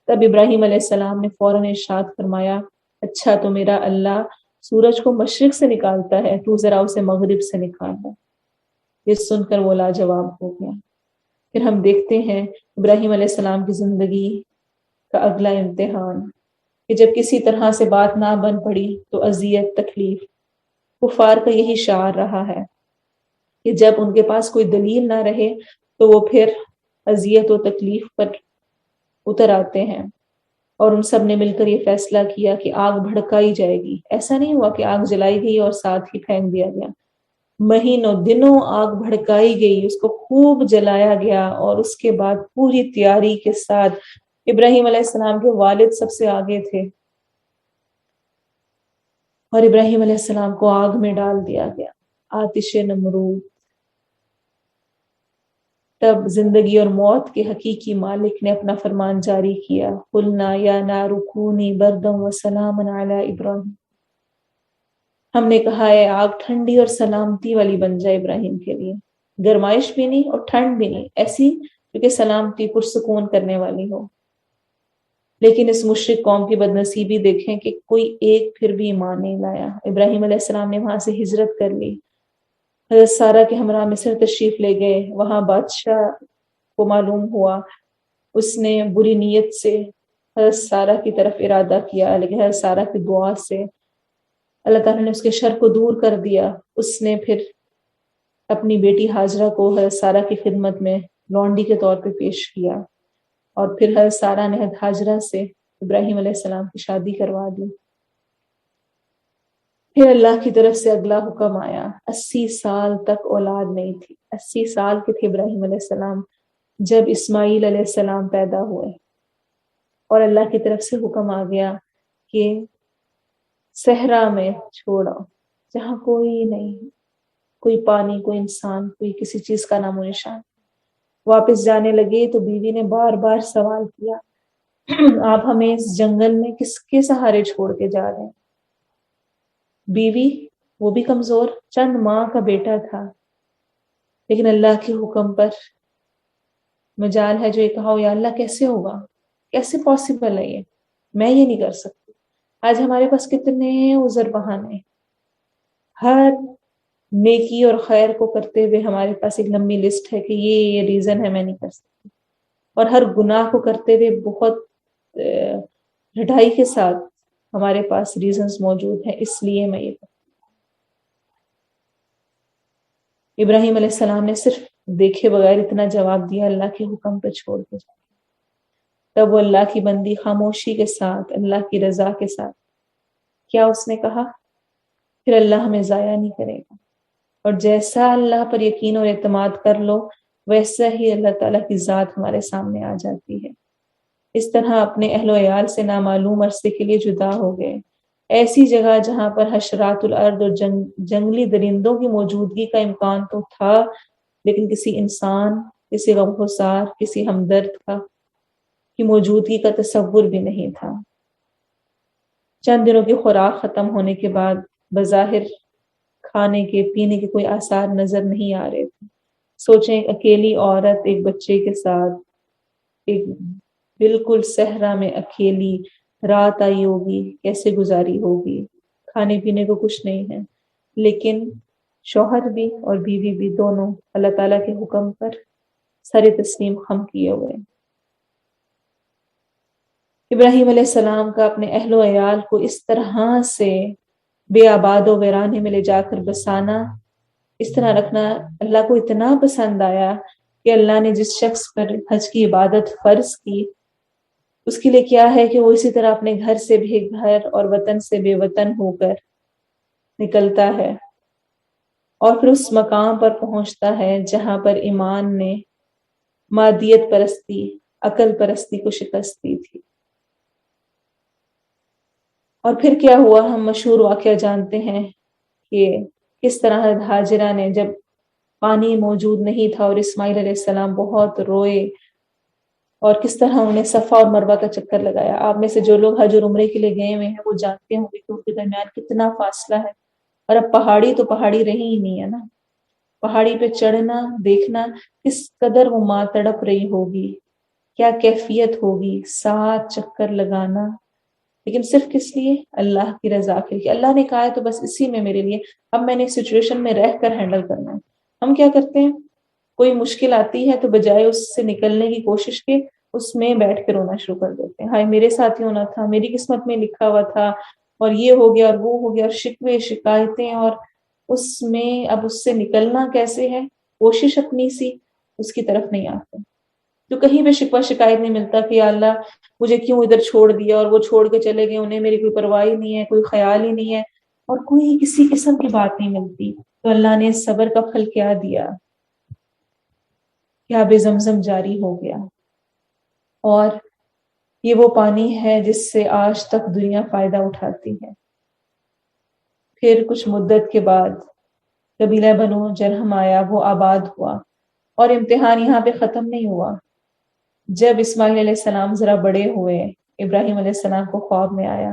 تب ابراہیم علیہ السلام نے فوراً ارشاد فرمایا اچھا تو میرا اللہ سورج کو مشرق سے نکالتا ہے، تو ذرا اسے مغرب سے نکالنا. یہ سن کر وہ لاجواب ہو گیا. پھر ہم دیکھتے ہیں ابراہیم علیہ السلام کی زندگی کا اگلا امتحان کہ جب کسی طرح سے بات نہ بن پڑی تو اذیت، تکلیف. کفار کا یہی شعار رہا ہے کہ جب ان کے پاس کوئی دلیل نہ رہے تو وہ پھر اذیت و تکلیف پر اتر آتے ہیں. اور ان سب نے مل کر یہ فیصلہ کیا کہ آگ بھڑکائی جائے گی. ایسا نہیں ہوا کہ آگ جلائی گئی اور ساتھ ہی پھینک دیا گیا، مہینوں دنوں آگ بھڑکائی گئی، اس کو خوب جلایا گیا. اور اس کے بعد پوری تیاری کے ساتھ ابراہیم علیہ السلام کے والد سب سے آگے تھے اور ابراہیم علیہ السلام کو آگ میں ڈال دیا گیا، آتش نمرود. تب زندگی اور موت کے حقیقی مالک نے اپنا فرمان جاری کیا قلنا یا نار کونی بردا وسلاما علی ابراہیم. ہم نے کہا ہے آگ ٹھنڈی اور سلامتی والی بن جائے ابراہیم کے لیے، گرمائش بھی نہیں اور ٹھنڈ بھی نہیں، ایسی کیونکہ سلامتی پرسکون کرنے والی ہو. لیکن اس مشرک قوم کی بدنصیبی دیکھیں کہ کوئی ایک پھر بھی ایمان نہیں لایا. ابراہیم علیہ السلام نے وہاں سے ہجرت کر لی، حضرت سارہ کے ہمراہ مصر تشریف لے گئے. وہاں بادشاہ کو معلوم ہوا، اس نے بری نیت سے حضرت سارہ کی طرف ارادہ کیا، لیکن حضرت سارہ کی دعا سے اللہ تعالیٰ نے اس کے شر کو دور کر دیا. اس نے پھر اپنی بیٹی ہاجرہ کو حضرت سارہ کی خدمت میں لونڈی کے طور پہ پیش کیا، اور پھر حضرت سارہ نے حضرت ہاجرہ سے ابراہیم علیہ السلام کی شادی کروا دی. پھر اللہ کی طرف سے اگلا حکم آیا. 80 سال تک اولاد نہیں تھی، 80 سال کے تھے ابراہیم علیہ السلام جب اسماعیل علیہ السلام پیدا ہوئے، اور اللہ کی طرف سے حکم آ گیا کہ صحرا میں چھوڑو جہاں کوئی نہیں، کوئی پانی، کوئی انسان، کوئی کسی چیز کا نام و نشان. واپس جانے لگے تو بیوی نے بار بار سوال کیا آپ ہمیں اس جنگل میں کس کے سہارے چھوڑ کے جا رہے ہیں. بیوی وہ بھی کمزور، چند ماہ کا بیٹا تھا، لیکن اللہ کے حکم پر مجال ہے جو یہ کہا یا اللہ کیسے ہوگا، کیسے پاسبل ہے، یہ میں یہ نہیں کر سکتی. آج ہمارے پاس کتنے عذر بہانے، ہر نیکی اور خیر کو کرتے ہوئے ہمارے پاس ایک لمبی لسٹ ہے کہ یہ ریزن ہے میں نہیں کر سکتی، اور ہر گناہ کو کرتے ہوئے بہت ڈھٹائی کے ساتھ ہمارے پاس ریزنز موجود ہیں اس لیے میں یہ کرتی۔ ابراہیم علیہ السلام نے صرف دیکھے بغیر اتنا جواب دیا، اللہ کے حکم پہ چھوڑ کے جائے۔ تب وہ اللہ کی بندی خاموشی کے ساتھ، اللہ کی رضا کے ساتھ، کیا اس نے کہا؟ پھر اللہ ہمیں ضائع نہیں کرے گا، اور جیسا اللہ پر یقین اور اعتماد کر لو ویسا ہی اللہ تعالیٰ کی ذات ہمارے سامنے آ جاتی ہے۔ اس طرح اپنے اہل و عیال سے نامعلوم عرصے کے لیے جدا ہو گئے، ایسی جگہ جہاں پر حشرات الارض اور جنگلی درندوں کی موجودگی کا امکان تو تھا، لیکن کسی انسان، کسی غمگسار، کسی ہمدرد کی موجودگی کا تصور بھی نہیں تھا۔ چند دنوں کی خوراک ختم ہونے کے بعد بظاہر کھانے کے پینے کے کوئی آثار نظر نہیں آ رہے تھے۔ سوچیں، اکیلی عورت ایک بچے کے ساتھ ایک بالکل صحرا میں اکیلی رات آئی ہوگی، کیسے گزاری ہوگی؟ کھانے پینے کو کچھ نہیں ہے، لیکن شوہر بھی اور بیوی بھی دونوں اللہ تعالیٰ کے حکم پر سر تسلیم خم کیے ہوئے۔ ابراہیم علیہ السلام کا اپنے اہل و عیال کو اس طرح سے بے آباد و ویرانے میں لے جا کر بسانا، اس طرح رکھنا اللہ کو اتنا پسند آیا کہ اللہ نے جس شخص پر حج کی عبادت فرض کی اس کے لیے کیا ہے کہ وہ اسی طرح اپنے گھر سے بے گھر اور وطن سے بے وطن ہو کر نکلتا ہے، اور پھر اس مقام پر پہنچتا ہے جہاں پر ایمان نے مادیت پرستی، عقل پرستی کو شکست دی تھی۔ اور پھر کیا ہوا؟ ہم مشہور واقعہ جانتے ہیں کہ کس طرح ہاجرہ نے جب پانی موجود نہیں تھا اور اسماعیل علیہ السلام بہت روئے، اور کس طرح انہیں صفا اور مروہ کا چکر لگایا۔ آپ میں سے جو لوگ حج اور عمرے کے لیے گئے ہوئے ہیں وہ جانتے ہوں گے کہ ان کے درمیان کتنا فاصلہ ہے، اور اب پہاڑی تو پہاڑی رہی ہی نہیں ہے نا۔ پہاڑی پہ چڑھنا، دیکھنا کس قدر وہ ماں تڑپ رہی ہوگی، کیا کیفیت ہوگی، 7 چکر لگانا، لیکن صرف کس لیے؟ اللہ کی رضا کے لیے۔ اللہ نے کہا ہے تو بس اسی میں میرے لیے، اب میں نے سچویشن میں رہ کر ہینڈل کرنا ہے۔ ہم کیا کرتے ہیں؟ کوئی مشکل آتی ہے تو بجائے اس سے نکلنے کی کوشش کے اس میں بیٹھ کے رونا شروع کر دیتے ہیں، ہائے میرے ساتھ ہی ہونا تھا، میری قسمت میں لکھا ہوا تھا، اور یہ ہو گیا اور وہ ہو گیا، اور شکوے شکایتیں، اور اس میں اب اس سے نکلنا کیسے ہے؟ کوشش اپنی سی اس کی طرف نہیں آتے، تو کہیں پہ شکوہ شکایت نہیں ملتا کہ یا اللہ مجھے کیوں ادھر چھوڑ دیا، اور وہ چھوڑ کے چلے گئے، انہیں میری کوئی پرواہ ہی نہیں ہے، کوئی خیال ہی نہیں ہے، اور کوئی کسی قسم کی بات نہیں ملتی۔ تو اللہ نے صبر کا پھل کیا دیا؟ کیا بے زمزم جاری ہو گیا، اور یہ وہ پانی ہے جس سے آج تک دنیا فائدہ اٹھاتی ہے۔ پھر کچھ مدت کے بعد قبیلہ بنو جرہم آیا، وہ آباد ہوا، اور امتحان یہاں پہ ختم نہیں ہوا۔ جب اسماعیل علیہ السلام ذرا بڑے ہوئے، ابراہیم علیہ السلام کو خواب میں آیا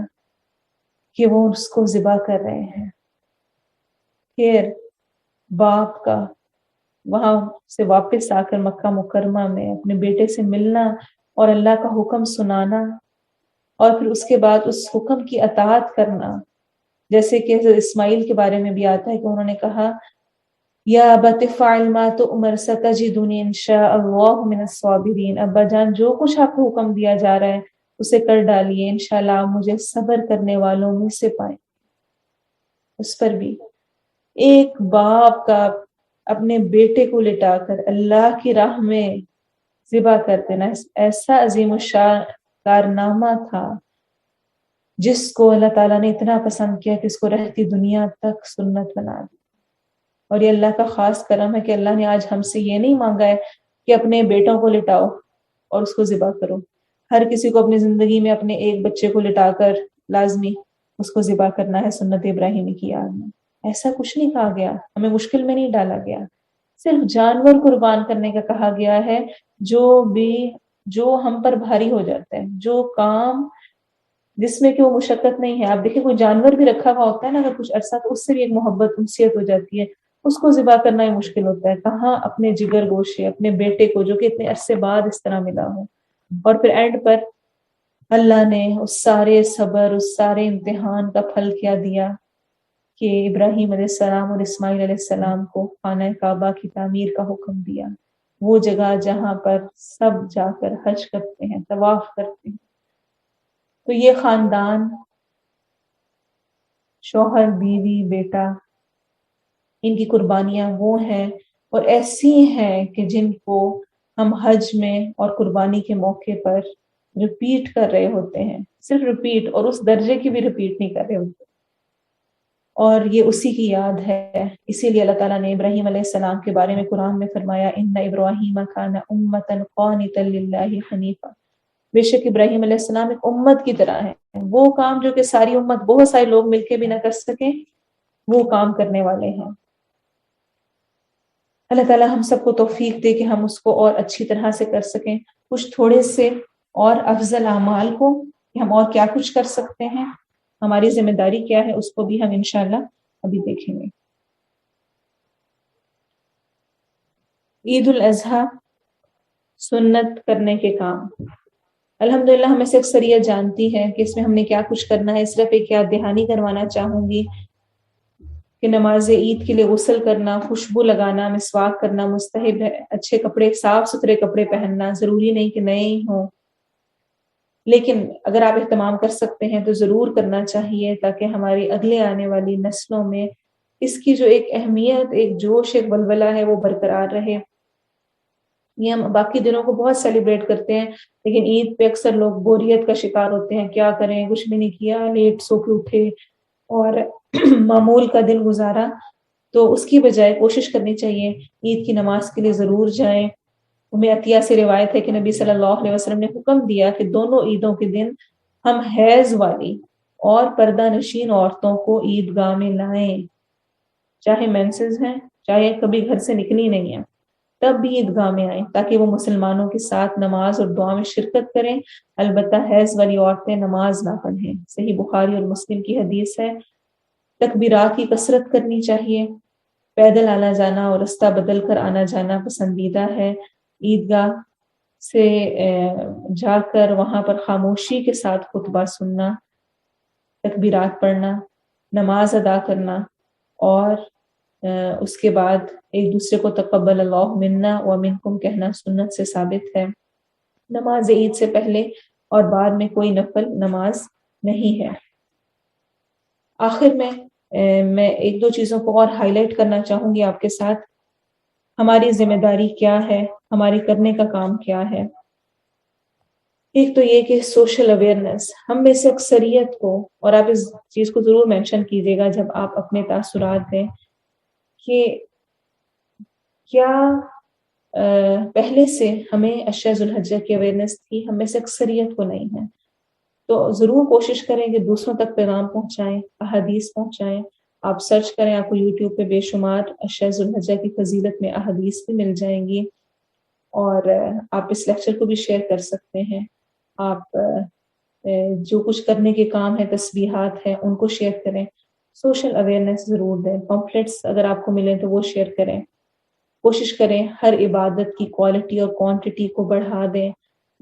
کہ وہ اس کو ذبح کر رہے ہیں۔ پھر باپ کا وہاں سے واپس آ کر مکہ مکرمہ میں اپنے بیٹے سے ملنا اور اللہ کا حکم سنانا، اور پھر اس کے بعد اس حکم کی اطاعت کرنا، جیسے کہ حضرت اسماعیل کے بارے میں بھی آتا ہے کہ انہوں نے کہا یا ابت افعل ما تؤمر ستجدنی ان شاء اللہ من الصابرین، ابا جان جو کچھ آپ کو حکم دیا جا رہا ہے اسے کر ڈالیے، انشاءاللہ آپ مجھے صبر کرنے والوں میں سے پائیں۔ اس پر بھی ایک باپ کا اپنے بیٹے کو لٹا کر اللہ کی راہ میں ذبح کر دینا ایسا عظیم الشان کارنامہ تھا جس کو اللہ تعالیٰ نے اتنا پسند کیا کہ اس کو رہتی دنیا تک سنت بنا دی۔ اور یہ اللہ کا خاص کرم ہے کہ اللہ نے آج ہم سے یہ نہیں مانگا ہے کہ اپنے بیٹوں کو لٹاؤ اور اس کو ذبح کرو۔ ہر کسی کو اپنی زندگی میں اپنے ایک بچے کو لٹا کر لازمی اس کو ذبح کرنا ہے سنت ابراہیمی کی یاد میں۔ ایسا کچھ نہیں کہا گیا، ہمیں مشکل میں نہیں ڈالا گیا، صرف جانور قربان کرنے کا کہا گیا ہے، جو ہم پر بھاری ہو جاتا ہے، جو کام جس میں کہ وہ مشقت نہیں ہے۔ آپ دیکھیں کوئی جانور بھی رکھا ہوا ہوتا ہے نا اگر کچھ عرصہ، تو اس سے بھی ایک محبت انسیت ہو جاتی ہے، اس کو ذبح کرنا ہی مشکل ہوتا ہے، کہاں اپنے جگر گوشے اپنے بیٹے کو جو کہ اتنے عرصے بعد اس طرح ملا ہو۔ اور پھر اینڈ پر اللہ نے اس سارے صبر، اس سارے امتحان کا پھل کیا دیا کہ ابراہیم علیہ السلام اور اسماعیل علیہ السلام کو خانہ کعبہ کی تعمیر کا حکم دیا، وہ جگہ جہاں پر سب جا کر حج کرتے ہیں، طواف کرتے ہیں۔ تو یہ خاندان، شوہر، بیوی، بیٹا، ان کی قربانیاں وہ ہیں اور ایسی ہیں کہ جن کو ہم حج میں اور قربانی کے موقع پر رپیٹ کر رہے ہوتے ہیں، صرف رپیٹ، اور اس درجے کی بھی رپیٹ نہیں کر رہے ہوتے، اور یہ اسی کی یاد ہے۔ اسی لیے اللہ تعالیٰ نے ابراہیم علیہ السلام کے بارے میں قرآن میں فرمایا ان ابراہیم کان امۃ قانتا للہ حنیفا، بے شک ابراہیم علیہ السلام ایک امت کی طرح ہے، وہ کام جو کہ ساری امت، بہت سارے لوگ مل کے بھی نہ کر سکیں، وہ کام کرنے والے ہیں۔ اللہ تعالیٰ ہم سب کو توفیق دے کہ ہم اس کو اور اچھی طرح سے کر سکیں، کچھ تھوڑے سے اور افضل اعمال کو کہ ہم اور کیا کچھ کر سکتے ہیں، ہماری ذمہ داری کیا ہے، اس کو بھی ہم انشاءاللہ ابھی دیکھیں گے۔ عید الاضحیٰ، سنت کرنے کے کام۔ الحمدللہ ہمیں سے اکثریت جانتی ہے کہ اس میں ہم نے کیا کچھ کرنا ہے۔ صرف ایک یاد دہانی کروانا چاہوں گی کہ نماز عید کے لیے غسل کرنا، خوشبو لگانا، مسواک کرنا مستحب ہے، اچھے کپڑے، صاف ستھرے کپڑے پہننا، ضروری نہیں کہ نئے ہی ہوں، لیکن اگر آپ اہتمام کر سکتے ہیں تو ضرور کرنا چاہیے تاکہ ہماری اگلے آنے والی نسلوں میں اس کی جو ایک اہمیت، ایک جوش، ایک ولولہ ہے وہ برقرار رہے۔ یہ ہم باقی دنوں کو بہت سیلیبریٹ کرتے ہیں، لیکن عید پہ اکثر لوگ بوریت کا شکار ہوتے ہیں، کیا کریں، کچھ بھی نہیں کیا، لیٹ سو کے اٹھے اور معمول کا دن گزارا۔ تو اس کی بجائے کوشش کرنی چاہیے عید کی نماز کے لیے ضرور جائیں۔ عطیہ سے روایت ہے کہ نبی صلی اللہ علیہ وسلم نے حکم دیا کہ دونوں عیدوں کے دن ہم حیض والی اور پردہ نشین عورتوں کو عیدگاہ میں لائیں، چاہے مینسز ہیں، چاہے کبھی گھر سے نکلی نہیں ہیں، تب بھی عیدگاہ میں آئیں تاکہ وہ مسلمانوں کے ساتھ نماز اور دعا میں شرکت کریں۔ البتہ حیض والی عورتیں نماز نہ پڑھیں۔ صحیح بخاری اور مسلم کی حدیث ہے۔ تکبیرات کی کثرت کرنی چاہیے، پیدل آنا جانا اور رستہ بدل کر آنا جانا پسندیدہ ہے۔ عیدگاہ سے جا کر وہاں پر خاموشی کے ساتھ خطبہ سننا، تکبیرات پڑھنا، نماز ادا کرنا، اور اس کے بعد ایک دوسرے کو تقبل اللہ منا و منکم کہنا سنت سے ثابت ہے۔ نماز عید سے پہلے اور بعد میں کوئی نفل نماز نہیں ہے۔ آخر میں ایک دو چیزوں کو اور ہائی لائٹ کرنا چاہوں گی آپ کے ساتھ۔ ہماری ذمہ داری کیا ہے، ہماری کرنے کا کام کیا ہے۔ ایک تو یہ کہ سوشل اویئرنیس، ہم میں سے اکثریت کو، اور آپ اس چیز کو ضرور مینشن کیجیے گا جب آپ اپنے تاثرات دیں، کہ کیا پہلے سے ہمیں اشیاء ذو الحجہ کی اویئرنیس تھی، ہم میں سے اکثریت کو نہیں ہے۔ تو ضرور کوشش کریں کہ دوسروں تک پیغام پہنچائیں، احادیث پہنچائیں۔ آپ سرچ کریں، آپ کو یوٹیوب پہ بے شمار اشیاء ذو الحجہ کی فضیلت میں احادیث بھی مل جائیں گی، اور آپ اس لیکچر کو بھی شیئر کر سکتے ہیں۔ آپ جو کچھ کرنے کے کام ہے، تسبیحات ہیں، ان کو شیئر کریں۔ سوشل اویئرنیس ضرور دیں، پمفلیٹس اگر آپ کو ملیں تو وہ شیئر کریں۔ کوشش کریں ہر عبادت کی کوالٹی اور کوانٹٹی کو بڑھا دیں،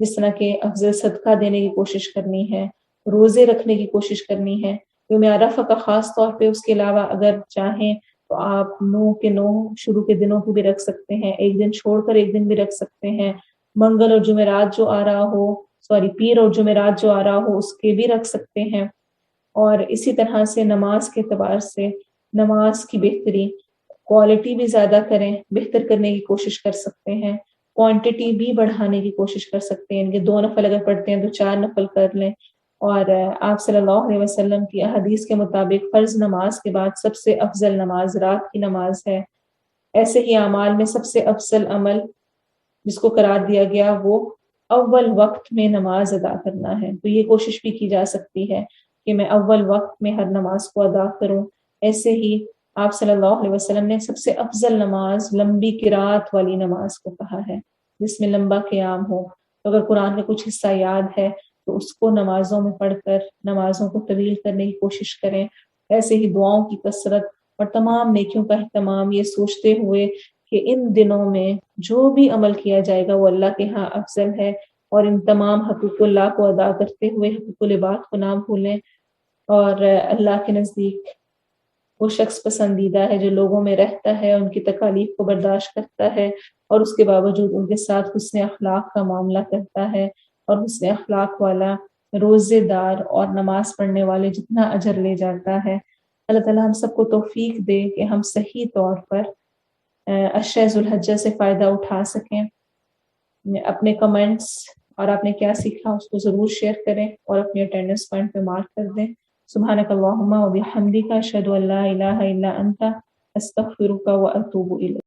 جس طرح کہ افضل صدقہ دینے کی کوشش کرنی ہے، روزے رکھنے کی کوشش کرنی ہے۔ یوم عرفہ کا خاص طور پہ، اس کے علاوہ اگر چاہیں تو آپ 9 کے 9 شروع کے دنوں کو بھی رکھ سکتے ہیں، ایک دن چھوڑ کر ایک دن بھی رکھ سکتے ہیں۔ منگل اور جمعرات جو آ رہا ہو، پیر اور جمعرات جو آ رہا ہو، اس کے بھی رکھ سکتے ہیں۔ اور اسی طرح سے نماز کے اعتبار سے نماز کی بہتری، کوالٹی بھی زیادہ کریں، بہتر کرنے کی کوشش کر سکتے ہیں، کوانٹٹی بھی بڑھانے کی کوشش کر سکتے ہیں۔ ان کے 2 نفل اگر پڑھتے ہیں تو 4 نفل کر لیں۔ اور آپ صلی اللہ علیہ وسلم کی احادیث کے مطابق فرض نماز کے بعد سب سے افضل نماز رات کی نماز ہے۔ ایسے ہی اعمال میں سب سے افضل عمل جس کو قرار دیا گیا وہ اول وقت میں نماز ادا کرنا ہے۔ تو یہ کوشش بھی کی جا سکتی ہے کہ میں اول وقت میں ہر نماز کو ادا کروں۔ ایسے ہی آپ صلی اللہ علیہ وسلم نے سب سے افضل نماز لمبی قرات والی نماز کو کہا ہے، جس میں لمبا قیام ہو۔ تو اگر قرآن کا کچھ حصہ یاد ہے تو اس کو نمازوں میں پڑھ کر نمازوں کو طویل کرنے کی کوشش کریں۔ ایسے ہی دعاؤں کی کثرت اور تمام نیکیوں کا اہتمام، یہ سوچتے ہوئے کہ ان دنوں میں جو بھی عمل کیا جائے گا وہ اللہ کے ہاں افضل ہے، اور ان تمام حقوق اللہ کو ادا کرتے ہوئے حقوق العباد کو نہ بھولیں، اور اللہ کے نزدیک وہ شخص پسندیدہ ہے جو لوگوں میں رہتا ہے، ان کی تکالیف کو برداشت کرتا ہے اور اس کے باوجود ان کے ساتھ حسن اخلاق کا معاملہ کرتا ہے، اور حسن اخلاق والا روزے دار اور نماز پڑھنے والے جتنا اجر لے جاتا ہے۔ اللہ تعالیٰ ہم سب کو توفیق دے کہ ہم صحیح طور پر عشرہ ذو الحجہ سے فائدہ اٹھا سکیں۔ اپنے کمنٹس اور آپ نے کیا سیکھا اس کو ضرور شیئر کریں اور اپنے اٹینڈنس پوائنٹ پہ مارک کر دیں۔ سبحانک اللہم و بحمدک، اشہد ان لا الہ الا انت، استغفرک و اتوب الیک۔